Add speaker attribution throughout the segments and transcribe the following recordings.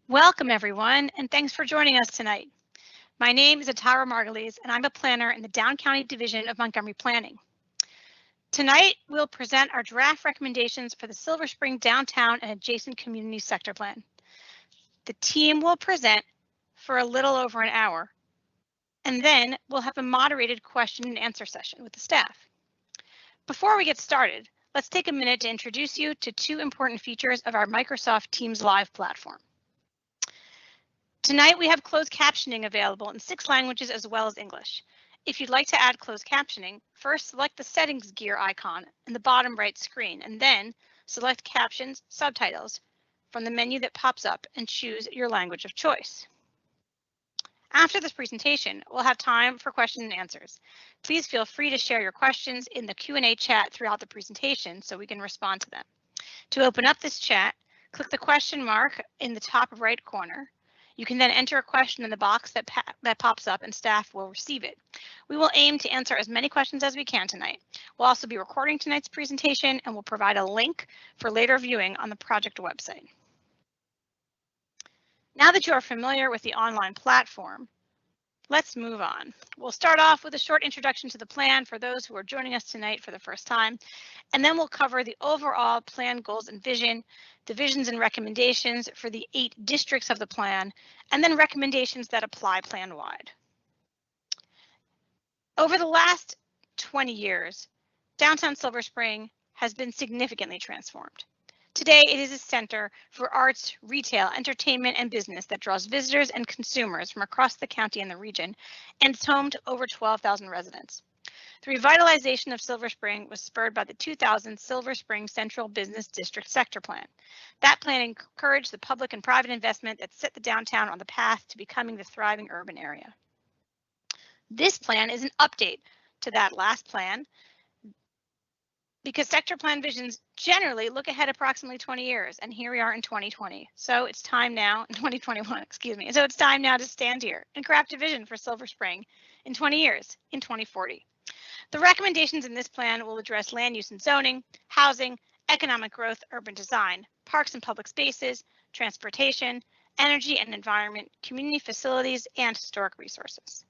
Speaker 1: Welcome everyone, and thanks for joining us tonight. My name is Atara Margulies, and I'm a planner in the Down County Division of Montgomery Planning. Tonight, we'll present our draft recommendations for the Silver Spring Downtown and Adjacent Community Sector Plan. The team will present for a little over an hour, and then we'll have a moderated question and answer session with the staff. Before we get started, let's take a minute to introduce you to two important features of our Microsoft Teams Live platform. Tonight we have closed captioning available in 6 languages as well as English. If you'd like to add closed captioning, first select the settings gear icon in the bottom right screen and then select Captions Subtitles from the menu that pops up and choose your language of choice. After this presentation, we'll have time for questions and answers. Please feel free to share your questions in the Q&A chat throughout the presentation so we can respond to them. To open up this chat, click the question mark in the top right corner. You can then enter a question in the box that pops up and staff will receive it. We will aim to answer as many questions as we can tonight. We'll also be recording tonight's presentation and we'll provide a link for later viewing on the project website. Now that you are familiar with the online platform, let's move on. We'll start off with a short introduction to the plan for those who are joining us tonight for the first time, and then we'll cover the overall plan goals and vision, the visions and recommendations for the 8 districts of the plan, and then recommendations that apply plan-wide. Over the last 20 years, downtown Silver Spring has been significantly transformed. Today, it is a center for arts, retail, entertainment, and business that draws visitors and consumers from across the county and the region, and it's home to over 12,000 residents. The revitalization of Silver Spring was spurred by the 2000 Silver Spring Central Business District Sector Plan. That plan encouraged the public and private investment that set the downtown on the path to becoming the thriving urban area. This plan is an update to that last plan, because sector plan visions generally look ahead approximately 20 years, and here we are in 2020. So it's time now, in 2021, excuse me. So it's time now to stand here and craft a vision for Silver Spring in 20 years, in 2040. The recommendations in this plan will address land use and zoning, housing, economic growth, urban design, parks and public spaces, transportation, energy and environment, community facilities, and historic resources.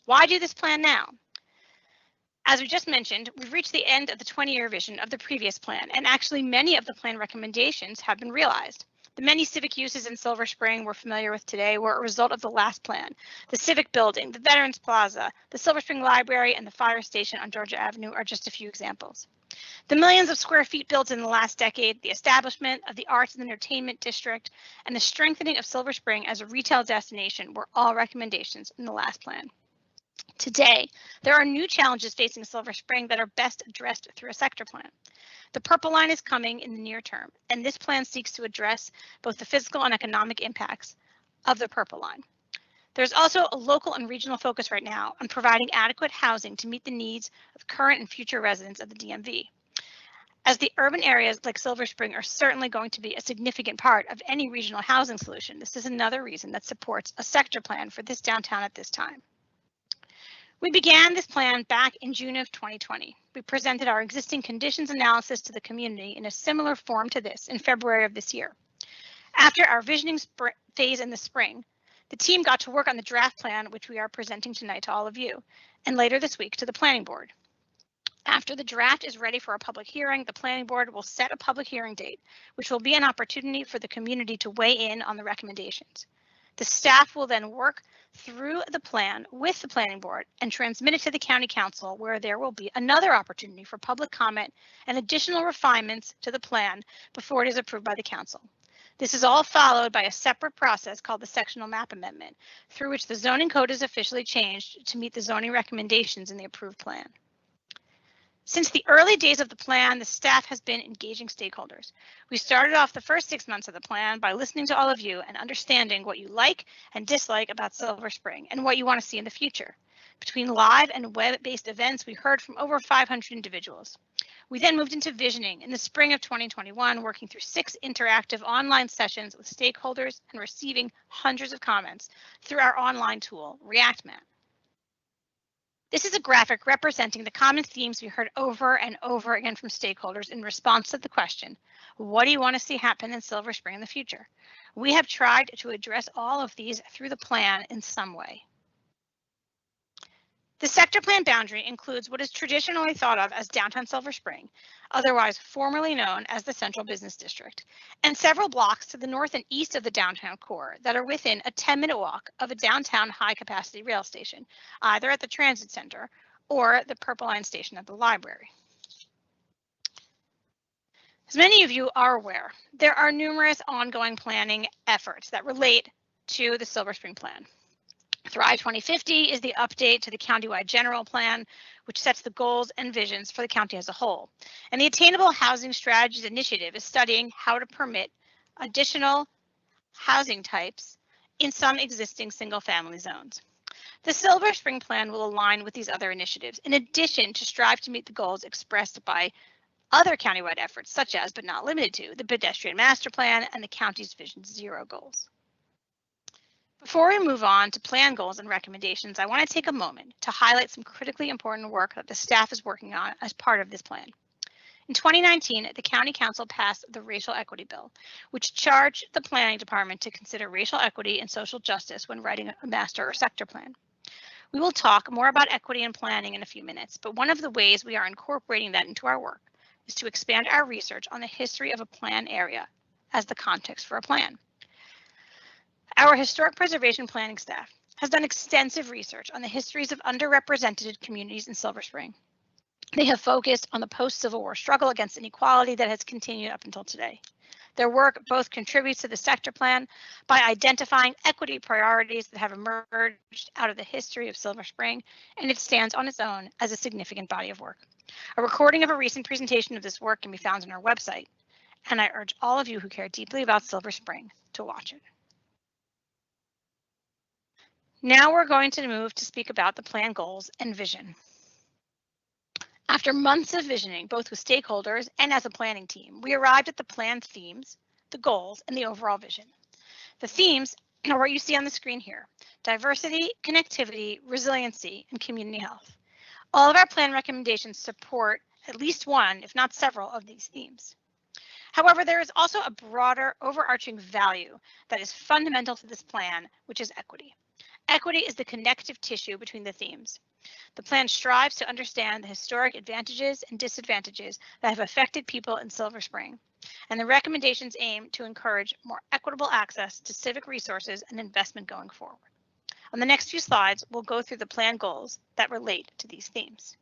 Speaker 1: Why do this plan now? As we just mentioned, we've reached the end of the 20-year vision of the previous plan, and actually many of the plan recommendations have been realized. The many civic uses in Silver Spring we're familiar with today were a result of the last plan. The Civic Building, the Veterans Plaza, the Silver Spring Library, and the fire station on Georgia Avenue are just a few examples. The millions of square feet built in the last decade, the establishment of the Arts and Entertainment District, and the strengthening of Silver Spring as a retail destination were all recommendations in the last plan. Today, there are new challenges facing Silver Spring that are best addressed through a sector plan. The Purple Line is coming in the near term, and this plan seeks to address both the physical and economic impacts of the Purple Line. There's also a local and regional focus right now on providing adequate housing to meet the needs of current and future residents of the DMV. As the urban areas like Silver Spring are certainly going to be a significant part of any regional housing solution, this is another reason that supports a sector plan for this downtown at this time. We began this plan back in June of 2020. We presented our existing conditions analysis to the community in a similar form to this in February of this year. After our visioning phase in the spring, the team got to work on the draft plan, which we are presenting tonight to all of you, and later this week to the planning board. After the draft is ready for a public hearing, the planning board will set a public hearing date, which will be an opportunity for the community to weigh in on the recommendations. The staff will then work through the plan with the planning board and transmit it to the county council, where there will be another opportunity for public comment and additional refinements to the plan before it is approved by the council. This is all followed by a separate process called the sectional map amendment, through which the zoning code is officially changed to meet the zoning recommendations in the approved plan. Since the early days of the plan, the staff has been engaging stakeholders. We started off the first 6 months of the plan by listening to all of you and understanding what you like and dislike about Silver Spring and what you want to see in the future. Between live and web-based events, we heard from over 500 individuals. We then moved into visioning in the spring of 2021, working through 6 interactive online sessions with stakeholders and receiving hundreds of comments through our online tool, ReactMap. This is a graphic representing the common themes we heard over and over again from stakeholders in response to the question, what do you want to see happen in Silver Spring in the future? We have tried to address all of these through the plan in some way. The sector plan boundary includes what is traditionally thought of as downtown Silver Spring, otherwise formerly known as the Central Business District, and several blocks to the north and east of the downtown core that are within a 10-minute walk of a downtown high-capacity rail station, either at the transit center or the Purple Line station at the library. As many of you are aware, there are numerous ongoing planning efforts that relate to the Silver Spring Plan. Thrive 2050 is the update to the countywide general plan, which sets the goals and visions for the county as a whole. And the Attainable Housing Strategies Initiative is studying how to permit additional housing types in some existing single-family zones. The Silver Spring Plan will align with these other initiatives, in addition to strive to meet the goals expressed by other countywide efforts, such as, but not limited to, the Pedestrian Master Plan and the county's Vision Zero goals. Before we move on to plan goals and recommendations, I want to take a moment to highlight some critically important work that the staff is working on as part of this plan. In 2019, the County Council passed the Racial Equity Bill, which charged the Planning Department to consider racial equity and social justice when writing a master or sector plan. We will talk more about equity and planning in a few minutes, but one of the ways we are incorporating that into our work is to expand our research on the history of a plan area as the context for a plan. Our historic preservation planning staff has done extensive research on the histories of underrepresented communities in Silver Spring. They have focused on the post-Civil War struggle against inequality that has continued up until today. Their work both contributes to the sector plan by identifying equity priorities that have emerged out of the history of Silver Spring, and it stands on its own as a significant body of work. A recording of a recent presentation of this work can be found on our website, and I urge all of you who care deeply about Silver Spring to watch it. Now we're going to move to speak about the plan goals and vision. After months of visioning, both with stakeholders and as a planning team, we arrived at the plan themes, the goals, and the overall vision. The themes are what you see on the screen here: diversity, connectivity, resiliency, and community health. All of our plan recommendations support at least one, if not several, of these themes. However, there is also a broader overarching value that is fundamental to this plan, which is equity. Equity is the connective tissue between the themes. The plan strives to understand the historic advantages and disadvantages that have affected people in Silver Spring, and the recommendations aim to encourage more equitable access to civic resources and investment going forward. On the next few slides, we'll go through the plan goals that relate to these themes.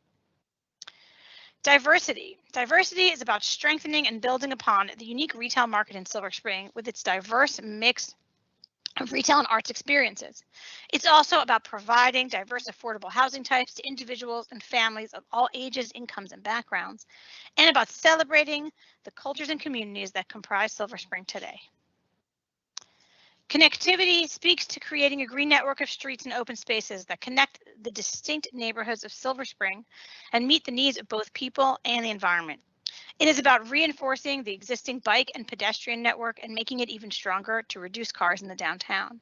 Speaker 1: Diversity. Diversity is about strengthening and building upon the unique retail market in Silver Spring with its diverse mix of retail and arts experiences. It's also about providing diverse, affordable housing types to individuals and families of all ages, incomes, and backgrounds, and about celebrating the cultures and communities that comprise Silver Spring today. Connectivity speaks to creating a green network of streets and open spaces that connect the distinct neighborhoods of Silver Spring and meet the needs of both people and the environment. It is about reinforcing the existing bike and pedestrian network and making it even stronger to reduce cars in the downtown.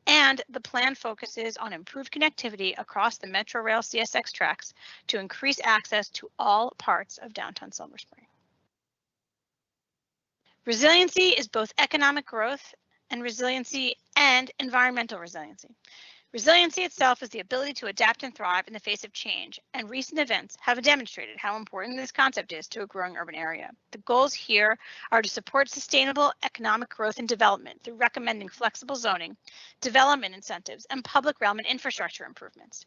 Speaker 1: And the plan focuses on improved connectivity across the Metro Rail CSX tracks to increase access to all parts of downtown Silver Spring. Resiliency is both economic growth and resiliency and environmental resiliency. Resiliency itself is the ability to adapt and thrive in the face of change, and recent events have demonstrated how important this concept is to a growing urban area. The goals here are to support sustainable economic growth and development through recommending flexible zoning, development incentives, and public realm and infrastructure improvements,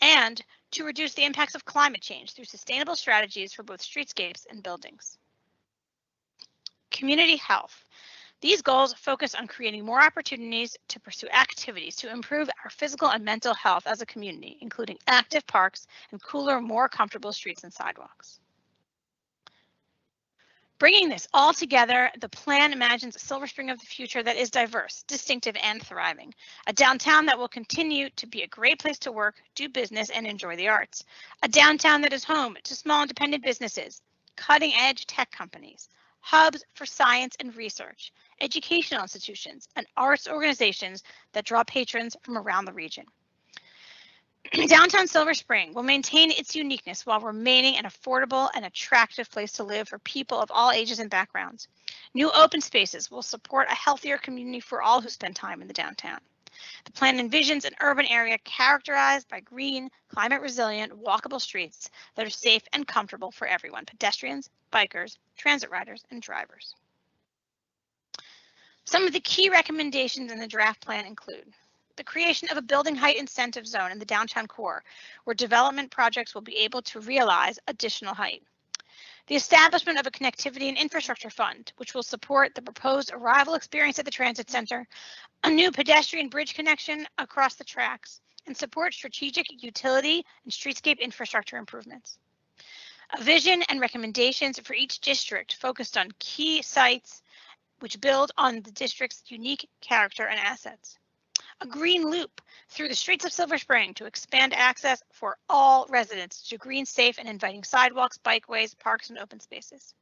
Speaker 1: and to reduce the impacts of climate change through sustainable strategies for both streetscapes and buildings. Community health. These goals focus on creating more opportunities to pursue activities to improve our physical and mental health as a community, including active parks and cooler, more comfortable streets and sidewalks. Bringing this all together, the plan imagines a Silver Spring of the future that is diverse, distinctive, and thriving. A downtown that will continue to be a great place to work, do business, and enjoy the arts. A downtown that is home to small independent businesses, cutting-edge tech companies, hubs for science and research, educational institutions, and arts organizations that draw patrons from around the region. Downtown Silver Spring will maintain its uniqueness while remaining an affordable and attractive place to live for people of all ages and backgrounds. New open spaces will support a healthier community for all who spend time in the downtown. The plan envisions an urban area characterized by green, climate-resilient, walkable streets that are safe and comfortable for everyone: pedestrians, bikers, transit riders, and drivers. Some of the key recommendations in the draft plan include the creation of a building height incentive zone in the downtown core, where development projects will be able to realize additional height. The establishment of a connectivity and infrastructure fund, which will support the proposed arrival experience at the transit center, a new pedestrian bridge connection across the tracks, and support strategic utility and streetscape infrastructure improvements. A vision and recommendations for each district focused on key sites which build on the district's unique character and assets. A green loop through the streets of Silver Spring to expand access for all residents to green, safe, and inviting sidewalks, bikeways, parks, and open spaces.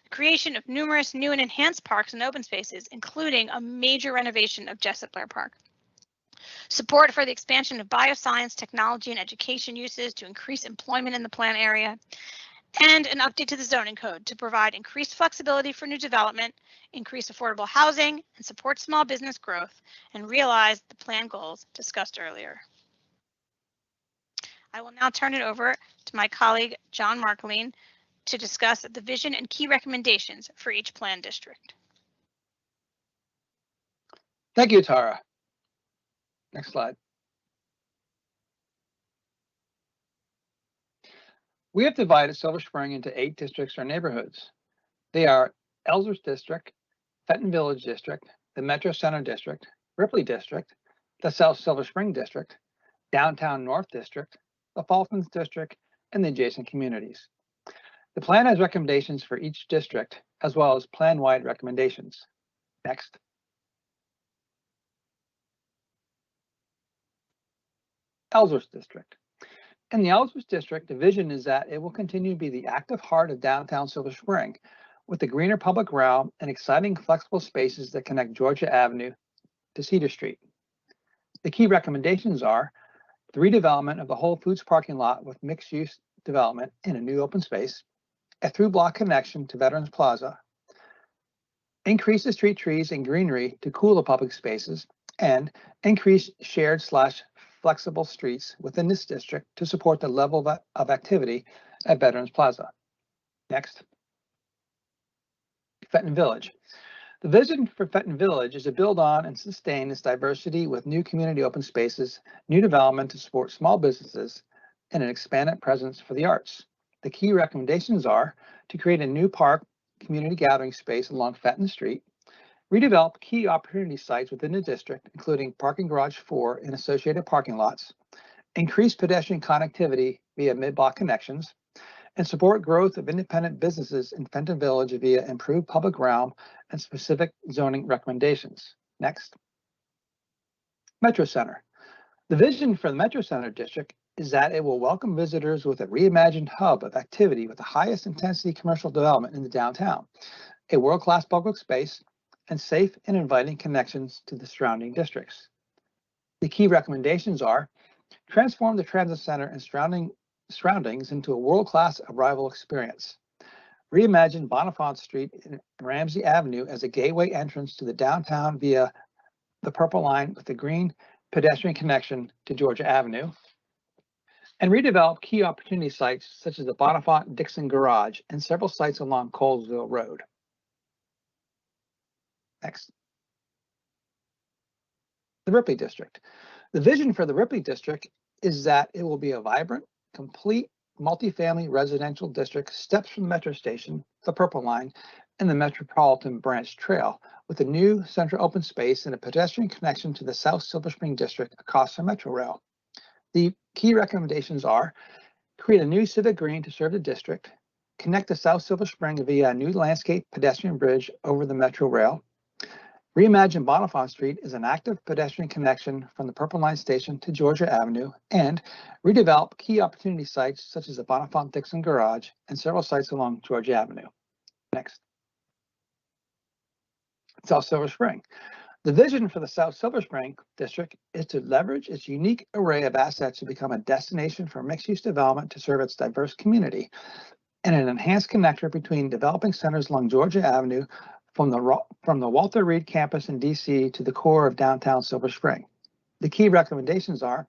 Speaker 1: The creation of numerous new and enhanced parks and open spaces, including a major renovation of Jessup Blair Park. Support for the expansion of bioscience, technology, and education uses to increase employment in the plan area. And an update to the zoning code to provide increased flexibility for new development, increase affordable housing, and support small business growth, and realize the plan goals discussed earlier. I will now turn it over to my colleague, John Markeline, to discuss the vision and key recommendations for each plan district.
Speaker 2: Thank you, Tara. Next slide. We have divided Silver Spring into 8 districts or neighborhoods. They are ELLSWORTH District, Fenton Village District, the Metro Center District, Ripley District, the South Silver Spring District, Downtown North District, the Falklands District, and the adjacent communities. The plan has recommendations for each district, as well as plan-wide recommendations. Next. ELLSWORTH District. In the ELLSWORTH District, the vision is that it will continue to be the active heart of downtown Silver Spring, with a greener public realm and exciting flexible spaces that connect Georgia Avenue to Cedar Street. The key recommendations are the redevelopment of the Whole Foods parking lot with mixed-use development in a new open space, a through-block connection to Veterans Plaza, increase the street trees and greenery to cool the public spaces, and increase shared/flexible streets within this district to support the level of activity at Veterans Plaza. Next. Fenton Village. The vision for Fenton Village is to build on and sustain its diversity with new community open spaces, new development to support small businesses, and an expanded presence for the arts. The key recommendations are to create a new park community gathering space along Fenton Street, redevelop key opportunity sites within the district, including Parking Garage 4 and associated parking lots, increase pedestrian connectivity via mid-block connections, and support growth of independent businesses in Fenton Village via improved public realm and specific zoning recommendations. Next. Metro Center. The vision for the Metro Center District is that it will welcome visitors with a reimagined hub of activity with the highest intensity commercial development in the downtown, a world-class public space, and safe and inviting connections to the surrounding districts. The key recommendations are transform the transit center and surroundings into a world-class arrival experience. Reimagine Bonifant Street and Ramsey Avenue as a gateway entrance to the downtown via the Purple Line with a green pedestrian connection to Georgia Avenue. And redevelop key opportunity sites such as the Bonifant Dixon Garage and several sites along Colesville Road. Next. The Ripley District. The vision for the Ripley District is that it will be a vibrant, complete multifamily residential district, steps from the metro station, the Purple Line, and the Metropolitan Branch Trail, with a new central open space and a pedestrian connection to the South Silver Spring District across the Metro Rail. The key recommendations are create a new civic green to serve the district, connect the South Silver Spring via a new landscape pedestrian bridge over the Metro Rail, reimagine Bonifant Street as an active pedestrian connection from the Purple Line station to Georgia Avenue, and redevelop key opportunity sites such as the Bonifant Dixon Garage and several sites along Georgia Avenue. Next. South Silver Spring. The vision for the South Silver Spring District is to leverage its unique array of assets to become a destination for mixed-use development to serve its diverse community, and an enhanced connector between developing centers along Georgia Avenue from the Walter Reed campus in DC to the core of downtown Silver Spring. The key recommendations are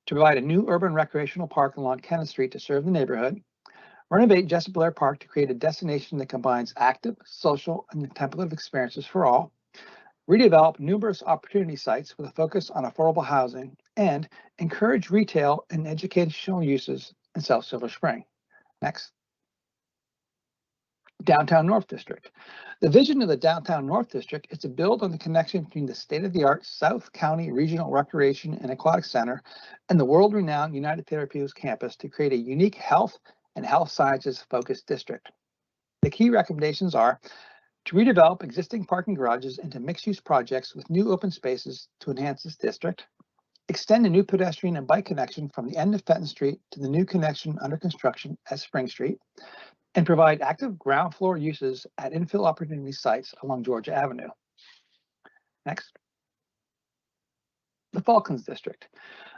Speaker 2: to provide a new urban recreational park along Kenneth Street to serve the neighborhood, renovate Jessup Blair Park to create a destination that combines active, social, and contemplative experiences for all, redevelop numerous opportunity sites with a focus on affordable housing, and encourage retail and educational uses in South Silver Spring. Next. Downtown North District. The vision of the Downtown North District is to build on the connection between the state-of-the-art South County Regional Recreation and Aquatic Center and the world-renowned United Therapeutics campus to create a unique health and health sciences focused district. The key recommendations are to redevelop existing parking garages into mixed-use projects with new open spaces to enhance this district, extend a new pedestrian and bike connection from the end of Fenton Street to the new connection under construction at Spring Street, and provide active ground floor uses at infill opportunity sites along Georgia Avenue. Next. The Falklands District.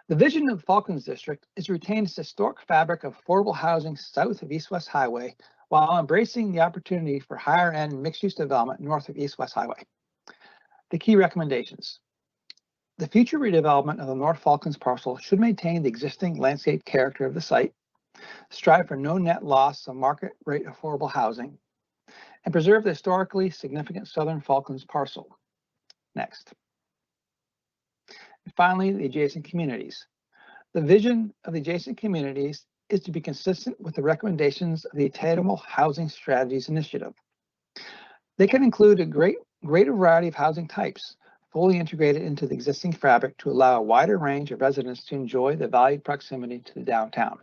Speaker 2: The vision of the Falklands District is to retain its historic fabric of affordable housing south of East-West Highway while embracing the opportunity for higher-end mixed-use development north of East-West Highway. The key recommendations. The future redevelopment of the North Falklands parcel should maintain the existing landscape character of the site, strive for no net loss of market rate affordable housing, and preserve the historically significant Southern Falklands parcel. Next. And finally, the adjacent communities. The vision of the adjacent communities is to be consistent with the recommendations of the Attainable Housing Strategies Initiative. They can include a greater variety of housing types, fully integrated into the existing fabric to allow a wider range of residents to enjoy the valued proximity to the downtown.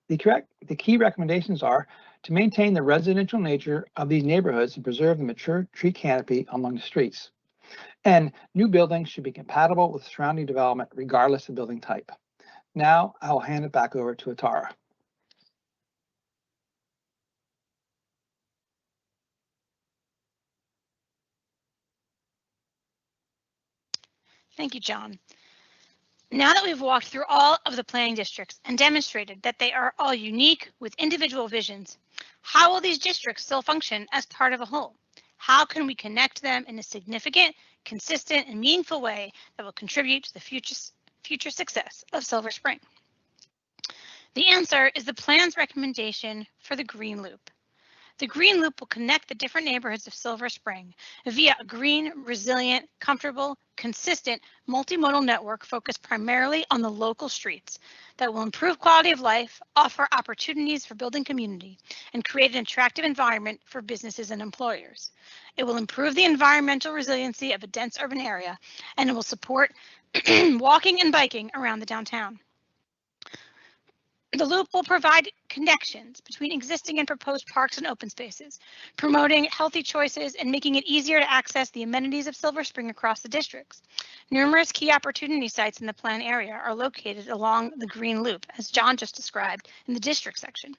Speaker 2: The key recommendations are to maintain the residential nature of these neighborhoods and preserve the mature tree canopy along the streets. And new buildings should be compatible with surrounding development regardless of building type. Now I will hand it back over to Atara.
Speaker 1: Thank you, John. Now that we've walked through all of the planning districts and demonstrated that they are all unique with individual visions, how will these districts still function as part of a whole? How can we connect them in a significant, consistent, and meaningful way that will contribute to the future success of Silver Spring? The answer is the plan's recommendation for the Green Loop. The Green Loop will connect the different neighborhoods of Silver Spring via a green, resilient, comfortable, consistent, multimodal network focused primarily on the local streets that will improve quality of life, offer opportunities for building community, and create an attractive environment for businesses and employers. It will improve the environmental resiliency of a dense urban area, and it will support walking and biking around the downtown. The loop will provide connections between existing and proposed parks and open spaces, promoting healthy choices and making it easier to access the amenities of Silver Spring across the districts. Numerous key opportunity sites in the plan area are located along the Green Loop, as John just described in the district section.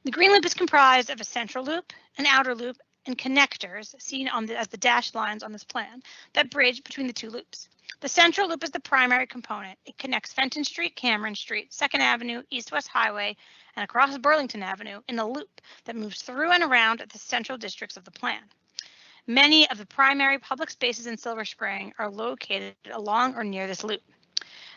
Speaker 1: The Green Loop is comprised of a central loop, an outer loop, and connectors seen as the dashed lines on this plan that bridge between the two loops. The central loop is the primary component. It connects Fenton Street, Cameron Street, 2nd Avenue, East-West Highway, and across Burlington Avenue in a loop that moves through and around the central districts of the plan. Many of the primary public spaces in Silver Spring are located along or near this loop.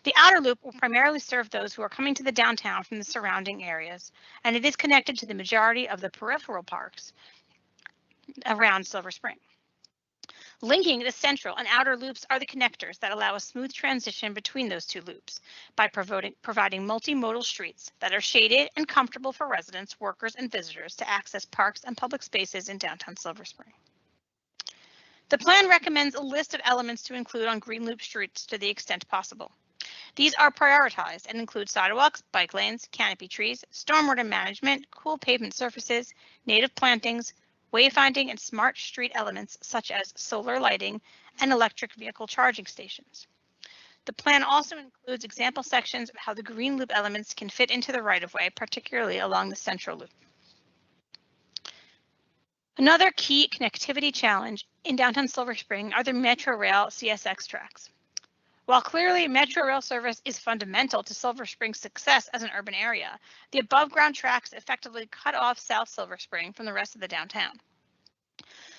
Speaker 1: The outer loop will primarily serve those who are coming to the downtown from the surrounding areas, and it is connected to the majority of the peripheral parks around Silver Spring. Linking the central and outer loops are the connectors that allow a smooth transition between those two loops by providing multimodal streets that are shaded and comfortable for residents, workers, and visitors to access parks and public spaces in downtown Silver Spring. The plan recommends a list of elements to include on Green Loop streets to the extent possible. These are prioritized and include sidewalks, bike lanes, canopy trees, stormwater management, cool pavement surfaces, native plantings, wayfinding, and smart street elements such as solar lighting and electric vehicle charging stations. The plan also includes example sections of how the Green Loop elements can fit into the right-of-way, particularly along the central loop. Another key connectivity challenge in downtown Silver Spring are the Metro Rail CSX tracks. While clearly Metro Rail service is fundamental to Silver Spring's success as an urban area, the above-ground tracks effectively cut off South Silver Spring from the rest of the downtown.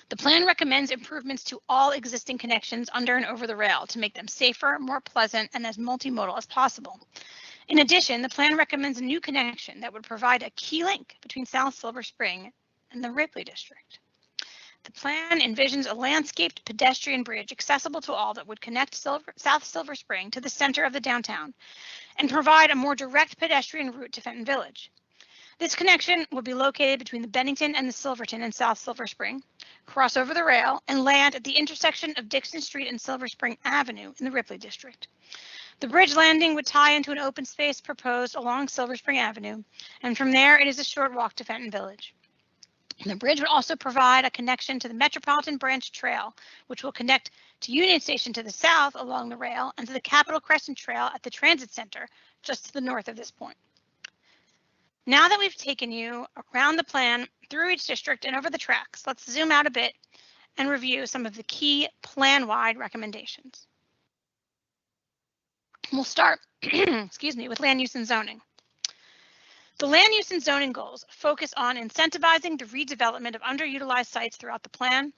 Speaker 1: The plan recommends improvements to all existing connections under and over the rail to make them safer, more pleasant, and as multimodal as possible. In addition, the plan recommends a new connection that would provide a key link between South Silver Spring and the Ripley district. The plan envisions a landscaped pedestrian bridge accessible to all that would connect South Silver Spring to the center of the downtown and provide a more direct pedestrian route to Fenton Village. This connection would be located between the Bennington and the Silverton in South Silver Spring, cross over the rail, and land at the intersection of Dixon Street and Silver Spring Avenue in the Ripley district. The bridge landing would tie into an open space proposed along Silver Spring Avenue, and from there it is a short walk to Fenton Village. The bridge would also provide a connection to the Metropolitan Branch Trail, which will connect to Union Station to the south along the rail and to the Capitol Crescent Trail at the Transit Center, just to the north of this point. Now that we've taken you around the plan, through each district and over the tracks, let's zoom out a bit and review some of the key plan-wide recommendations. We'll start, with land use and zoning. The land use and zoning goals focus on incentivizing the redevelopment of underutilized sites throughout the plan,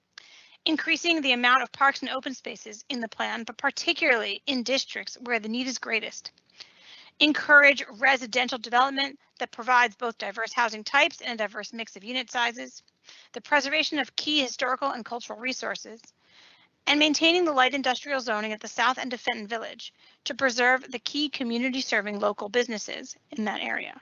Speaker 1: increasing the amount of parks and open spaces in the plan, but particularly in districts where the need is greatest. Encourage residential development that provides both diverse housing types and a diverse mix of unit sizes, the preservation of key historical and cultural resources, and maintaining the light industrial zoning at the south end of Fenton Village to preserve the key community serving local businesses in that area.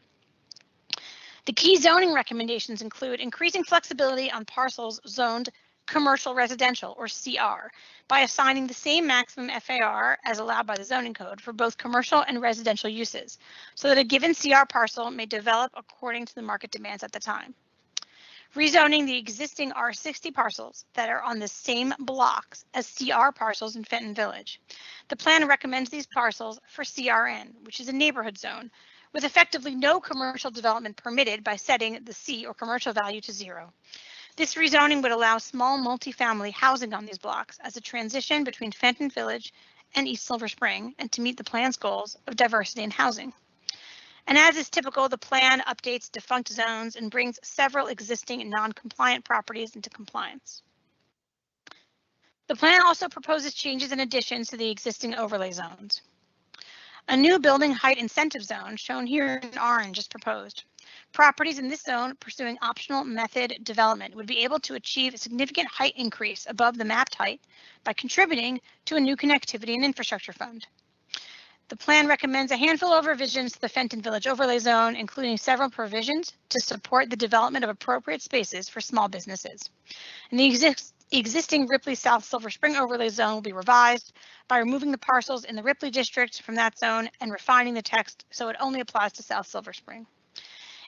Speaker 1: The key zoning recommendations include increasing flexibility on parcels zoned commercial residential, or CR, by assigning the same maximum FAR as allowed by the zoning code for both commercial and residential uses, so that a given CR parcel may develop according to the market demands at the time. Rezoning the existing R60 parcels that are on the same blocks as CR parcels in Fenton Village. The plan recommends these parcels for CRN, which is a neighborhood zone, with effectively no commercial development permitted by setting the C or commercial value to 0. This rezoning would allow small multifamily housing on these blocks as a transition between Fenton Village and East Silver Spring, and to meet the plan's goals of diversity in housing. And as is typical, the plan updates defunct zones and brings several existing non-compliant properties into compliance. The plan also proposes changes and additions to the existing overlay zones. A new building height incentive zone, shown here in orange, is proposed. Properties in this zone pursuing optional method development would be able to achieve a significant height increase above the mapped height by contributing to a new connectivity and infrastructure fund. The plan recommends a handful of revisions to the Fenton Village overlay zone, including several provisions to support the development of appropriate spaces for small businesses. And the existing Ripley South Silver Spring overlay zone will be revised by removing the parcels in the Ripley district from that zone and refining the text so it only applies to South Silver Spring.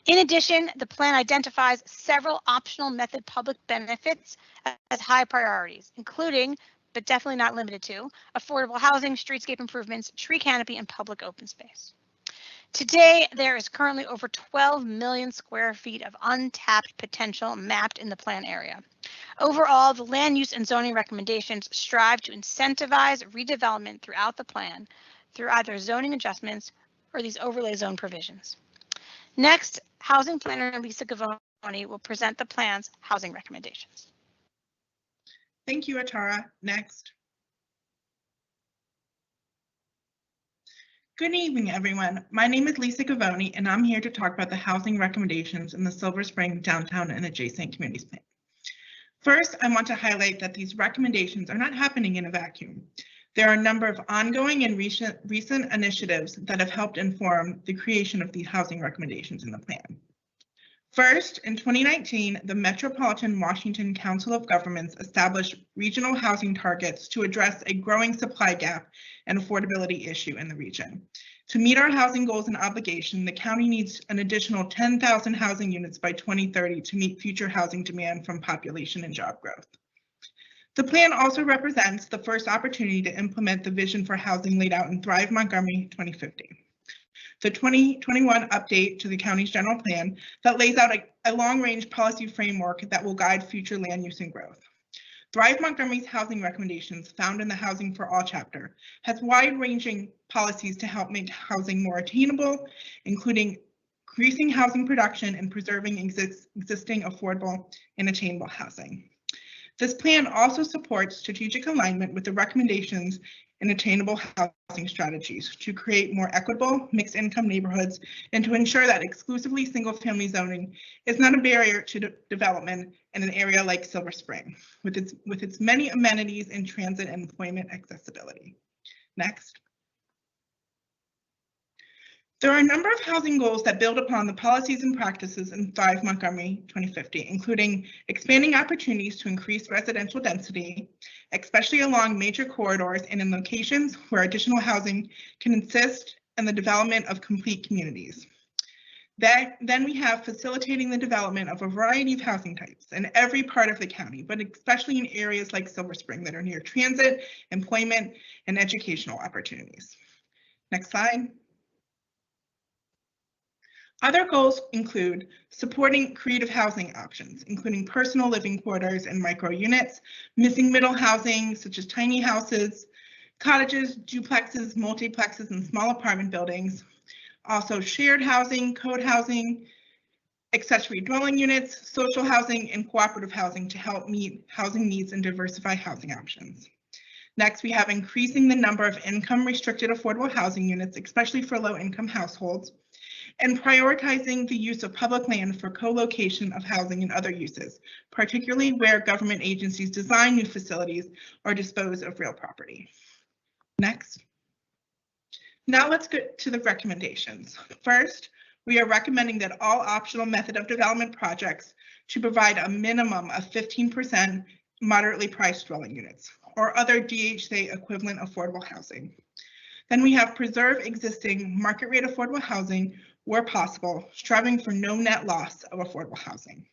Speaker 1: In addition, the plan identifies several optional method public benefits as high priorities, including, but definitely not limited to, affordable housing, streetscape improvements, tree canopy, and public open space. Today, there is currently over 12 million square feet of untapped potential mapped in the plan area. Overall, the land use and zoning recommendations strive to incentivize redevelopment throughout the plan through either zoning adjustments or these overlay zone provisions. Next, housing planner Lisa Gavoni will present the plan's housing recommendations.
Speaker 3: Thank you, Atara. Next. Good evening, everyone. My name is Lisa Gavoni, and I'm here to talk about the housing recommendations in the Silver Spring downtown and adjacent communities plan. First, I want to highlight that these recommendations are not happening in a vacuum. There are a number of ongoing and recent initiatives that have helped inform the creation of the housing recommendations in the plan. First, in 2019, the Metropolitan Washington Council of Governments established regional housing targets to address a growing supply gap and affordability issue in the region. To meet our housing goals and obligation, the county needs an additional 10,000 housing units by 2030 to meet future housing demand from population and job growth. The plan also represents the first opportunity to implement the vision for housing laid out in Thrive Montgomery 2050. the 2021 update to the county's general plan that lays out a long-range policy framework that will guide future land use and growth. Thrive Montgomery's housing recommendations, found in the Housing for All chapter, has wide-ranging policies to help make housing more attainable, including increasing housing production and preserving existing affordable and attainable housing. This plan also supports strategic alignment with the recommendations in attainable housing strategies to create more equitable mixed income neighborhoods and to ensure that exclusively single family zoning is not a barrier to development in an area like Silver Spring with its many amenities in transit and employment accessibility. Next. There are a number of housing goals that build upon the policies and practices in Thrive Montgomery 2050, including expanding opportunities to increase residential density, especially along major corridors and in locations where additional housing can assist in the development of complete communities. Then we have facilitating the development of a variety of housing types in every part of the county, but especially in areas like Silver Spring that are near transit, employment, and educational opportunities. Next slide. Other goals include supporting creative housing options, including personal living quarters and micro units, missing middle housing such as tiny houses, cottages, duplexes, multiplexes, and small apartment buildings. Also shared housing, code housing, accessory dwelling units, social housing, and cooperative housing to help meet housing needs and diversify housing options. Next, we have increasing the number of income restricted affordable housing units, especially for low income households, and prioritizing the use of public land for co-location of housing and other uses, particularly where government agencies design new facilities or dispose of real property. Next. Now let's get to the recommendations. First, we are recommending that all optional method of development projects should provide a minimum of 15% moderately priced dwelling units or other DHA equivalent affordable housing. Then we have preserve existing market rate affordable housing where possible, striving for no net loss of affordable housing.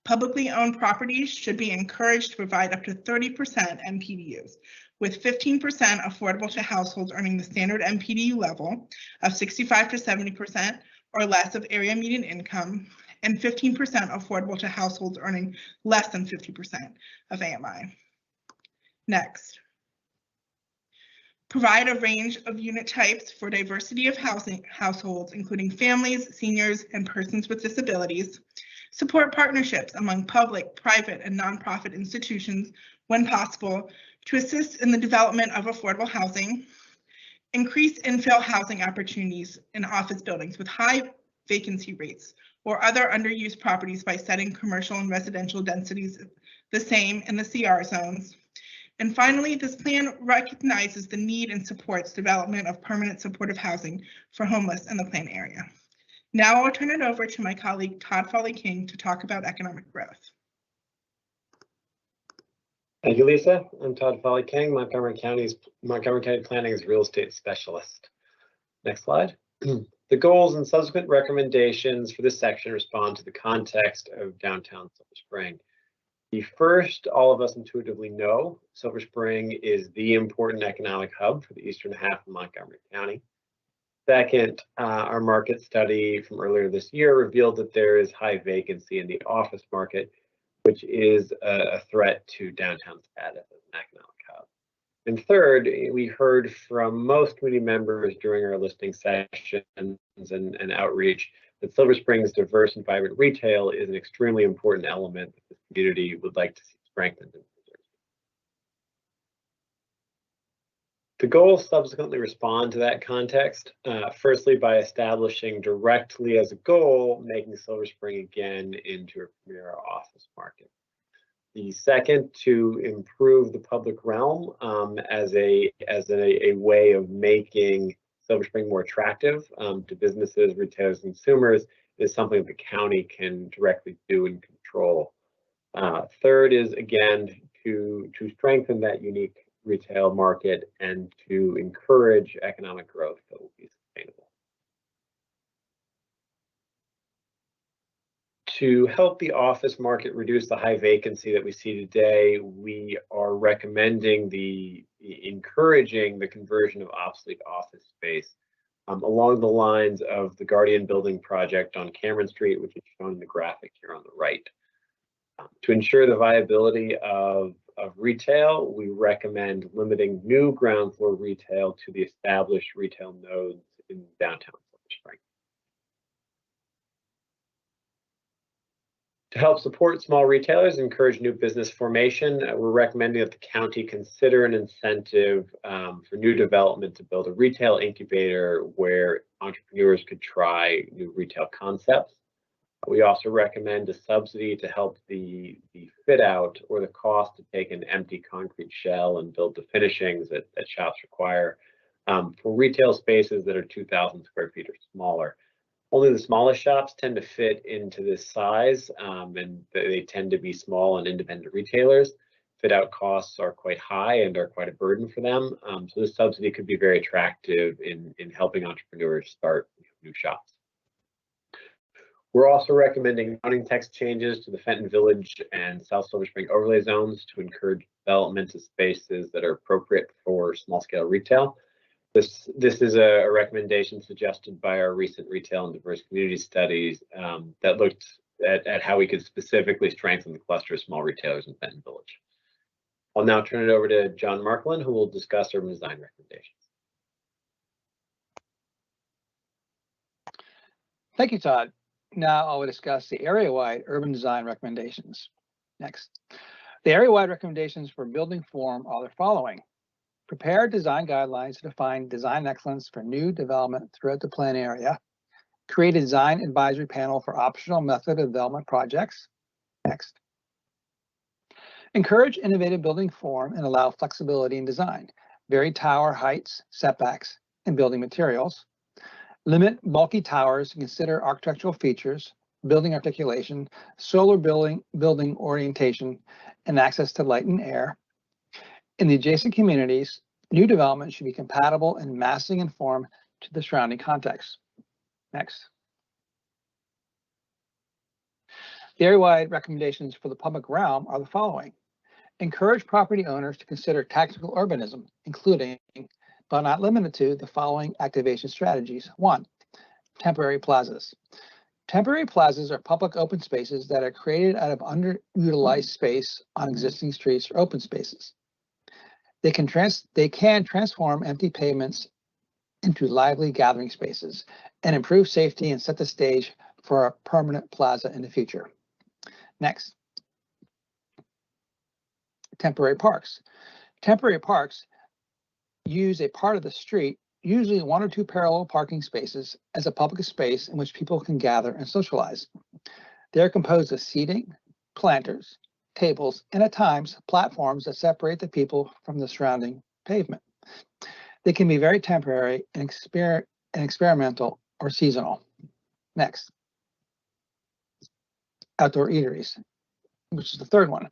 Speaker 3: Publicly owned properties should be encouraged to provide up to 30% MPDUs, with 15% affordable to households earning the standard MPDU level of 65 to 70% or less of area median income, and 15% affordable to households earning less than 50% of AMI. Next. Provide a range of unit types for diversity of housing households, including families, seniors, and persons with disabilities. Support partnerships among public, private, and nonprofit institutions when possible to assist in the development of affordable housing. Increase infill housing opportunities in office buildings with high vacancy rates or other underused properties by setting commercial and residential densities the same in the CR zones. And finally, this plan recognizes the need and supports development of permanent supportive housing for homeless in the plan area. Now I'll turn it over to my colleague, Todd Foley-King, to talk about economic growth.
Speaker 4: Thank you, Lisa. I'm Todd Foley-King, Montgomery County Planning's real estate specialist. Next slide. The goals and subsequent recommendations for this section respond to the context of downtown Silver Spring. The first, all of us intuitively know, Silver Spring is the important economic hub for the eastern half of Montgomery County. Second, our market study from earlier this year revealed that there is high vacancy in the office market, which is a threat to downtown status as an economic hub. And third, we heard from most community members during our listening sessions and outreach that Silver Spring's diverse and vibrant retail is an extremely important element that the community would like to see strengthened and preserved. The goals subsequently respond to that context, firstly by establishing directly as a goal, making Silver Spring again into a premier office market. The second, to improve the public realm as a way of making Silver Spring more attractive to businesses, retailers, and consumers is something the county can directly do and control. Third is, again, to strengthen that unique retail market and to encourage economic growth that will be sustainable. To help the office market reduce the high vacancy that we see today, we are recommending encouraging the conversion of obsolete office space along the lines of the Guardian Building project on Cameron Street, which is shown in the graphic here on the right. To ensure the viability of retail, we recommend limiting new ground floor retail to the established retail nodes in downtown Silver Spring. To help support small retailers and encourage new business formation, we're recommending that the county consider an incentive for new development to build a retail incubator where entrepreneurs could try new retail concepts. We also recommend a subsidy to help the fit out or the cost to take an empty concrete shell and build the finishings that shops require for retail spaces that are 2,000 square feet or smaller. Only the smallest shops tend to fit into this size, and they tend to be small and independent retailers. Fit out costs are quite high and are quite a burden for them. So this subsidy could be very attractive in helping entrepreneurs start new shops. We're also recommending zoning text changes to the Fenton Village and South Silver Spring overlay zones to encourage development of spaces that are appropriate for small scale retail. This is a recommendation suggested by our recent retail and diverse community studies that looked at how we could specifically strengthen the cluster of small retailers in Fenton Village. I'll now turn it over to John Markland, who will discuss urban design recommendations.
Speaker 2: Thank you, Todd. Now I will discuss the area-wide urban design recommendations. Next, the area-wide recommendations for building form are the following. Prepare design guidelines to define design excellence for new development throughout the plan area. Create a design advisory panel for optional method of development projects. Next. Encourage innovative building form and allow flexibility in design. Vary tower heights, setbacks, and building materials. Limit bulky towers and consider architectural features, building articulation, solar building orientation, and access to light and air. In the adjacent communities, new development should be compatible in massing and form to the surrounding context. Next. The area-wide recommendations for the public realm are the following. Encourage property owners to consider tactical urbanism, including, but not limited to, the following activation strategies. 1. Temporary plazas. Temporary plazas are public open spaces that are created out of underutilized space on existing streets or open spaces. They can transform empty pavements into lively gathering spaces and improve safety and set the stage for a permanent plaza in the future. Next, temporary parks. Temporary parks use a part of the street, usually 1 or 2 parallel parking spaces, as a public space in which people can gather and socialize. They are composed of seating, planters, tables, and at times platforms that separate the people from the surrounding pavement. They can be very temporary and experimental or seasonal. Next, outdoor eateries, which is the third one.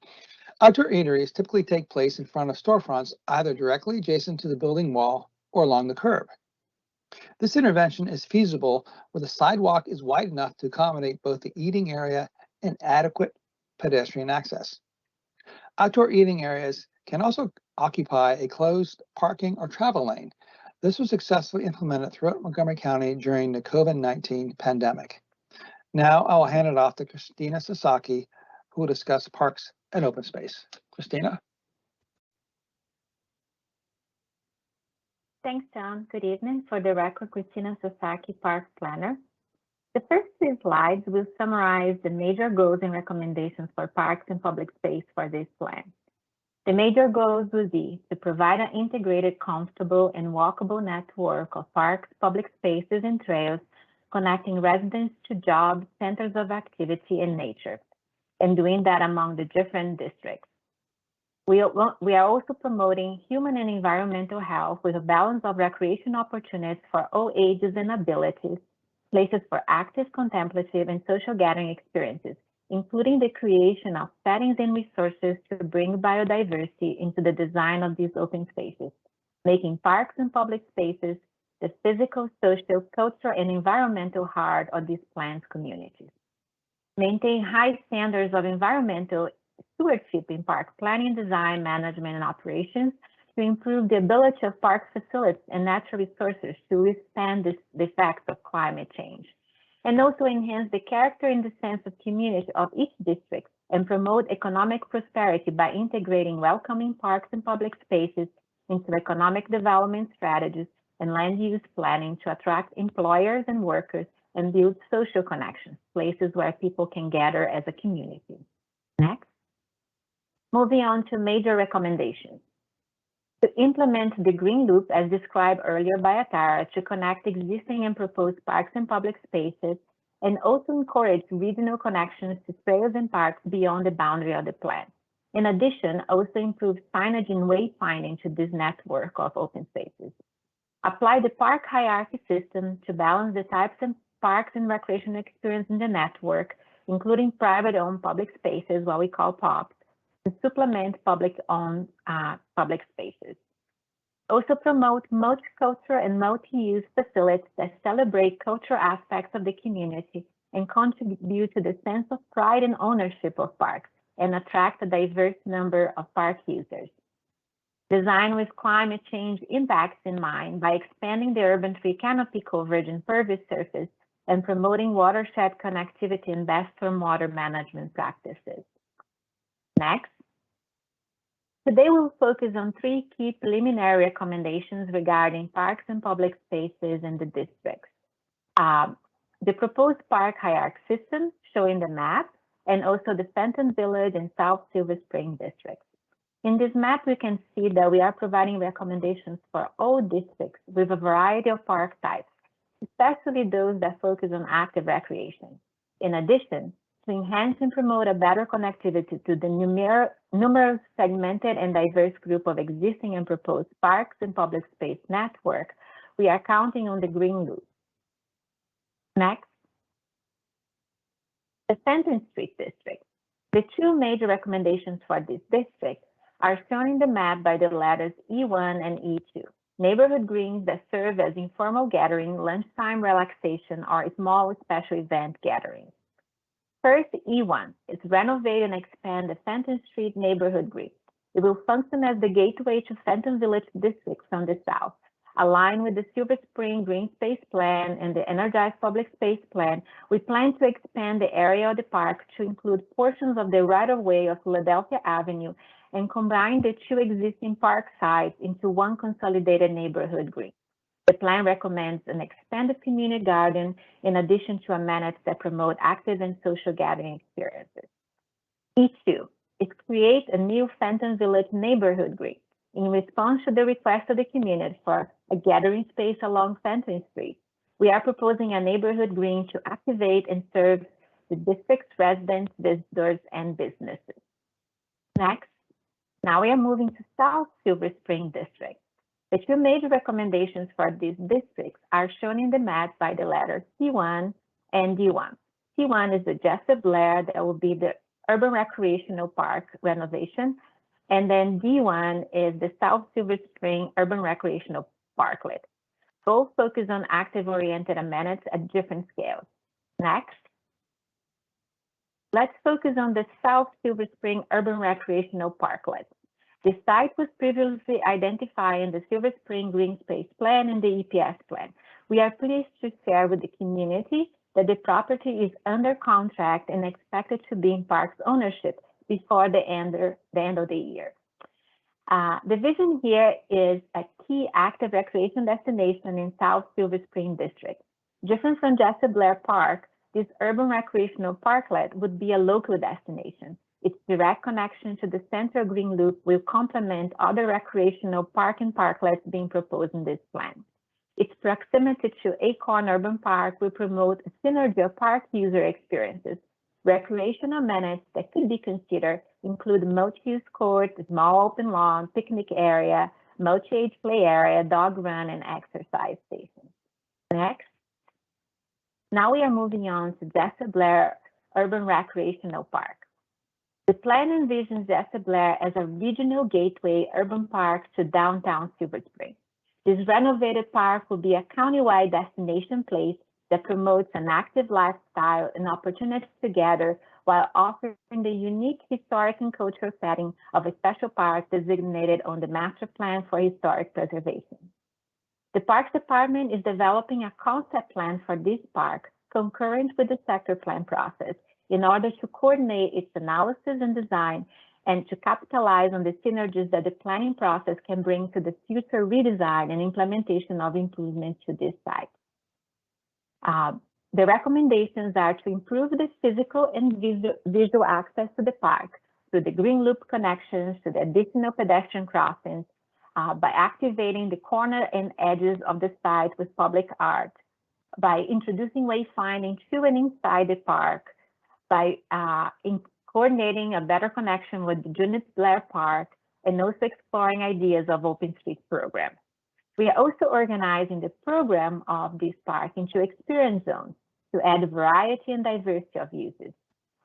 Speaker 2: Outdoor eateries typically take place in front of storefronts, either directly adjacent to the building wall or along the curb. This intervention is feasible where the sidewalk is wide enough to accommodate both the eating area and adequate pedestrian access. Outdoor eating areas can also occupy a closed parking or travel lane. This was successfully implemented throughout Montgomery County during the COVID-19 pandemic. Now I will hand it off to Christina Sasaki, who will discuss parks and open space. Christina?
Speaker 5: Thanks, John. Good evening. For the record, Christina Sasaki, Parks Planner. The first 2 slides will summarize the major goals and recommendations for parks and public space for this plan. The major goals will be to provide an integrated, comfortable, and walkable network of parks, public spaces, and trails connecting residents to jobs, centers of activity, and nature, and doing that among the different districts. We are also promoting human and environmental health with a balance of recreation opportunities for all ages and abilities, places for active, contemplative, and social gathering experiences, including the creation of settings and resources to bring biodiversity into the design of these open spaces, making parks and public spaces the physical, social, cultural, and environmental heart of these planned communities. Maintain high standards of environmental stewardship in park planning, design, management, and operations, to improve the ability of park facilities and natural resources to withstand the effects of climate change, and also enhance the character and the sense of community of each district and promote economic prosperity by integrating welcoming parks and public spaces into economic development strategies and land use planning to attract employers and workers and build social connections, places where people can gather as a community. Next. Moving on to major recommendations. To implement the Green Loop as described earlier by Atara to connect existing and proposed parks and public spaces, and also encourage regional connections to trails and parks beyond the boundary of the plan. In addition, also improve signage and wayfinding to this network of open spaces. Apply the park hierarchy system to balance the types of parks and recreational experience in the network, including private-owned public spaces, what we call POPs, to supplement public-owned public spaces. Also promote multicultural and multi-use facilities that celebrate cultural aspects of the community and contribute to the sense of pride and ownership of parks and attract a diverse number of park users. Design with climate change impacts in mind by expanding the urban tree canopy coverage and pervious surface and promoting watershed connectivity and best stormwater management practices. Next. Today, we'll focus on 3 key preliminary recommendations regarding parks and public spaces in the districts. The proposed park hierarchy system showing the map, and also the Fenton Village and South Silver Spring districts. In this map, we can see that we are providing recommendations for all districts with a variety of park types, especially those that focus on active recreation. In addition, to enhance and promote a better connectivity to the numerous segmented and diverse group of existing and proposed parks and public space network, we are counting on the Green Loop. Next, the Fenton Street District. The 2 major recommendations for this district are shown in the map by the letters E1 and E2. Neighborhood greens that serve as informal gathering, lunchtime relaxation, or small special event gatherings. First, E1 is renovate and expand the Fenton Street neighborhood green. It will function as the gateway to Fenton Village District from the south. Aligned with the Silver Spring Green Space Plan and the Energized Public Space Plan, we plan to expand the area of the park to include portions of the right-of-way of Philadelphia Avenue and combine the 2 existing park sites into 1 consolidated neighborhood green. The plan recommends an expanded community garden in addition to amenities that promote active and social gathering experiences. E2 is create a new Fenton Village neighborhood green in response to the request of the community for a gathering space along Fenton Street. We are proposing a neighborhood green to activate and serve the district's residents, visitors, and businesses. Next, now we are moving to South Silver Spring District. The 2 major recommendations for these districts are shown in the map by the letters C1 and D1. C1 is the Jessup Blair, that will be the urban recreational park renovation, and then D1 is the South Silver Spring urban recreational parklet. Both focus on active-oriented amenities at different scales. Next, let's focus on the South Silver Spring urban recreational parklet. The site was previously identified in the Silver Spring Green Space Plan and the EPS Plan. We are pleased to share with the community that the property is under contract and expected to be in parks ownership before the end of the year. The vision here is a key active recreation destination in South Silver Spring District. Different from Jessup Blair Park, this urban recreational parklet would be a local destination. Its direct connection to the Central Green Loop will complement other recreational park and parklets being proposed in this plan. Its proximity to Acorn Urban Park will promote a synergy of park user experiences. Recreational amenities that could be considered include multi-use court, small open lawn, picnic area, multi-age play area, dog run, and exercise stations. Next. Now we are moving on to Jessup Blair Urban Recreational Park. The plan envisions Jessup Blair as a regional gateway urban park to downtown Silver Spring. This renovated park will be a countywide destination place that promotes an active lifestyle and opportunities to gather while offering the unique historic and cultural setting of a special park designated on the master plan for historic preservation. The Parks Department is developing a concept plan for this park concurrent with the sector plan process in order to coordinate its analysis and design and to capitalize on the synergies that the planning process can bring to the future redesign and implementation of improvements to this site. The recommendations are to improve the physical and visual access to the park through the green loop connections, to the additional pedestrian crossings, by activating the corner and edges of the site with public art, by introducing wayfinding to and inside the park, by coordinating a better connection with the Judith Blair Park, and also exploring ideas of open street programs. We are also organizing the program of this park into experience zones to add variety and diversity of uses.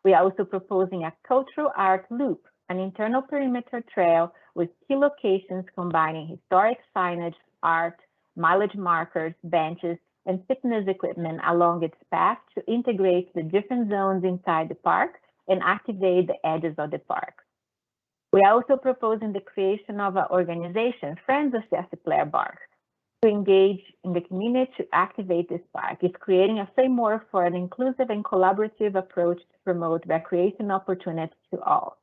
Speaker 5: We are also proposing a cultural art loop, an internal perimeter trail with key locations combining historic signage, art, mileage markers, benches, and fitness equipment along its path to integrate the different zones inside the park and activate the edges of the park. We are also proposing the creation of an organization, Friends of Judith Blair Park, to engage in the community to activate this park. It's creating a framework for an inclusive and collaborative approach to promote recreation opportunities to all.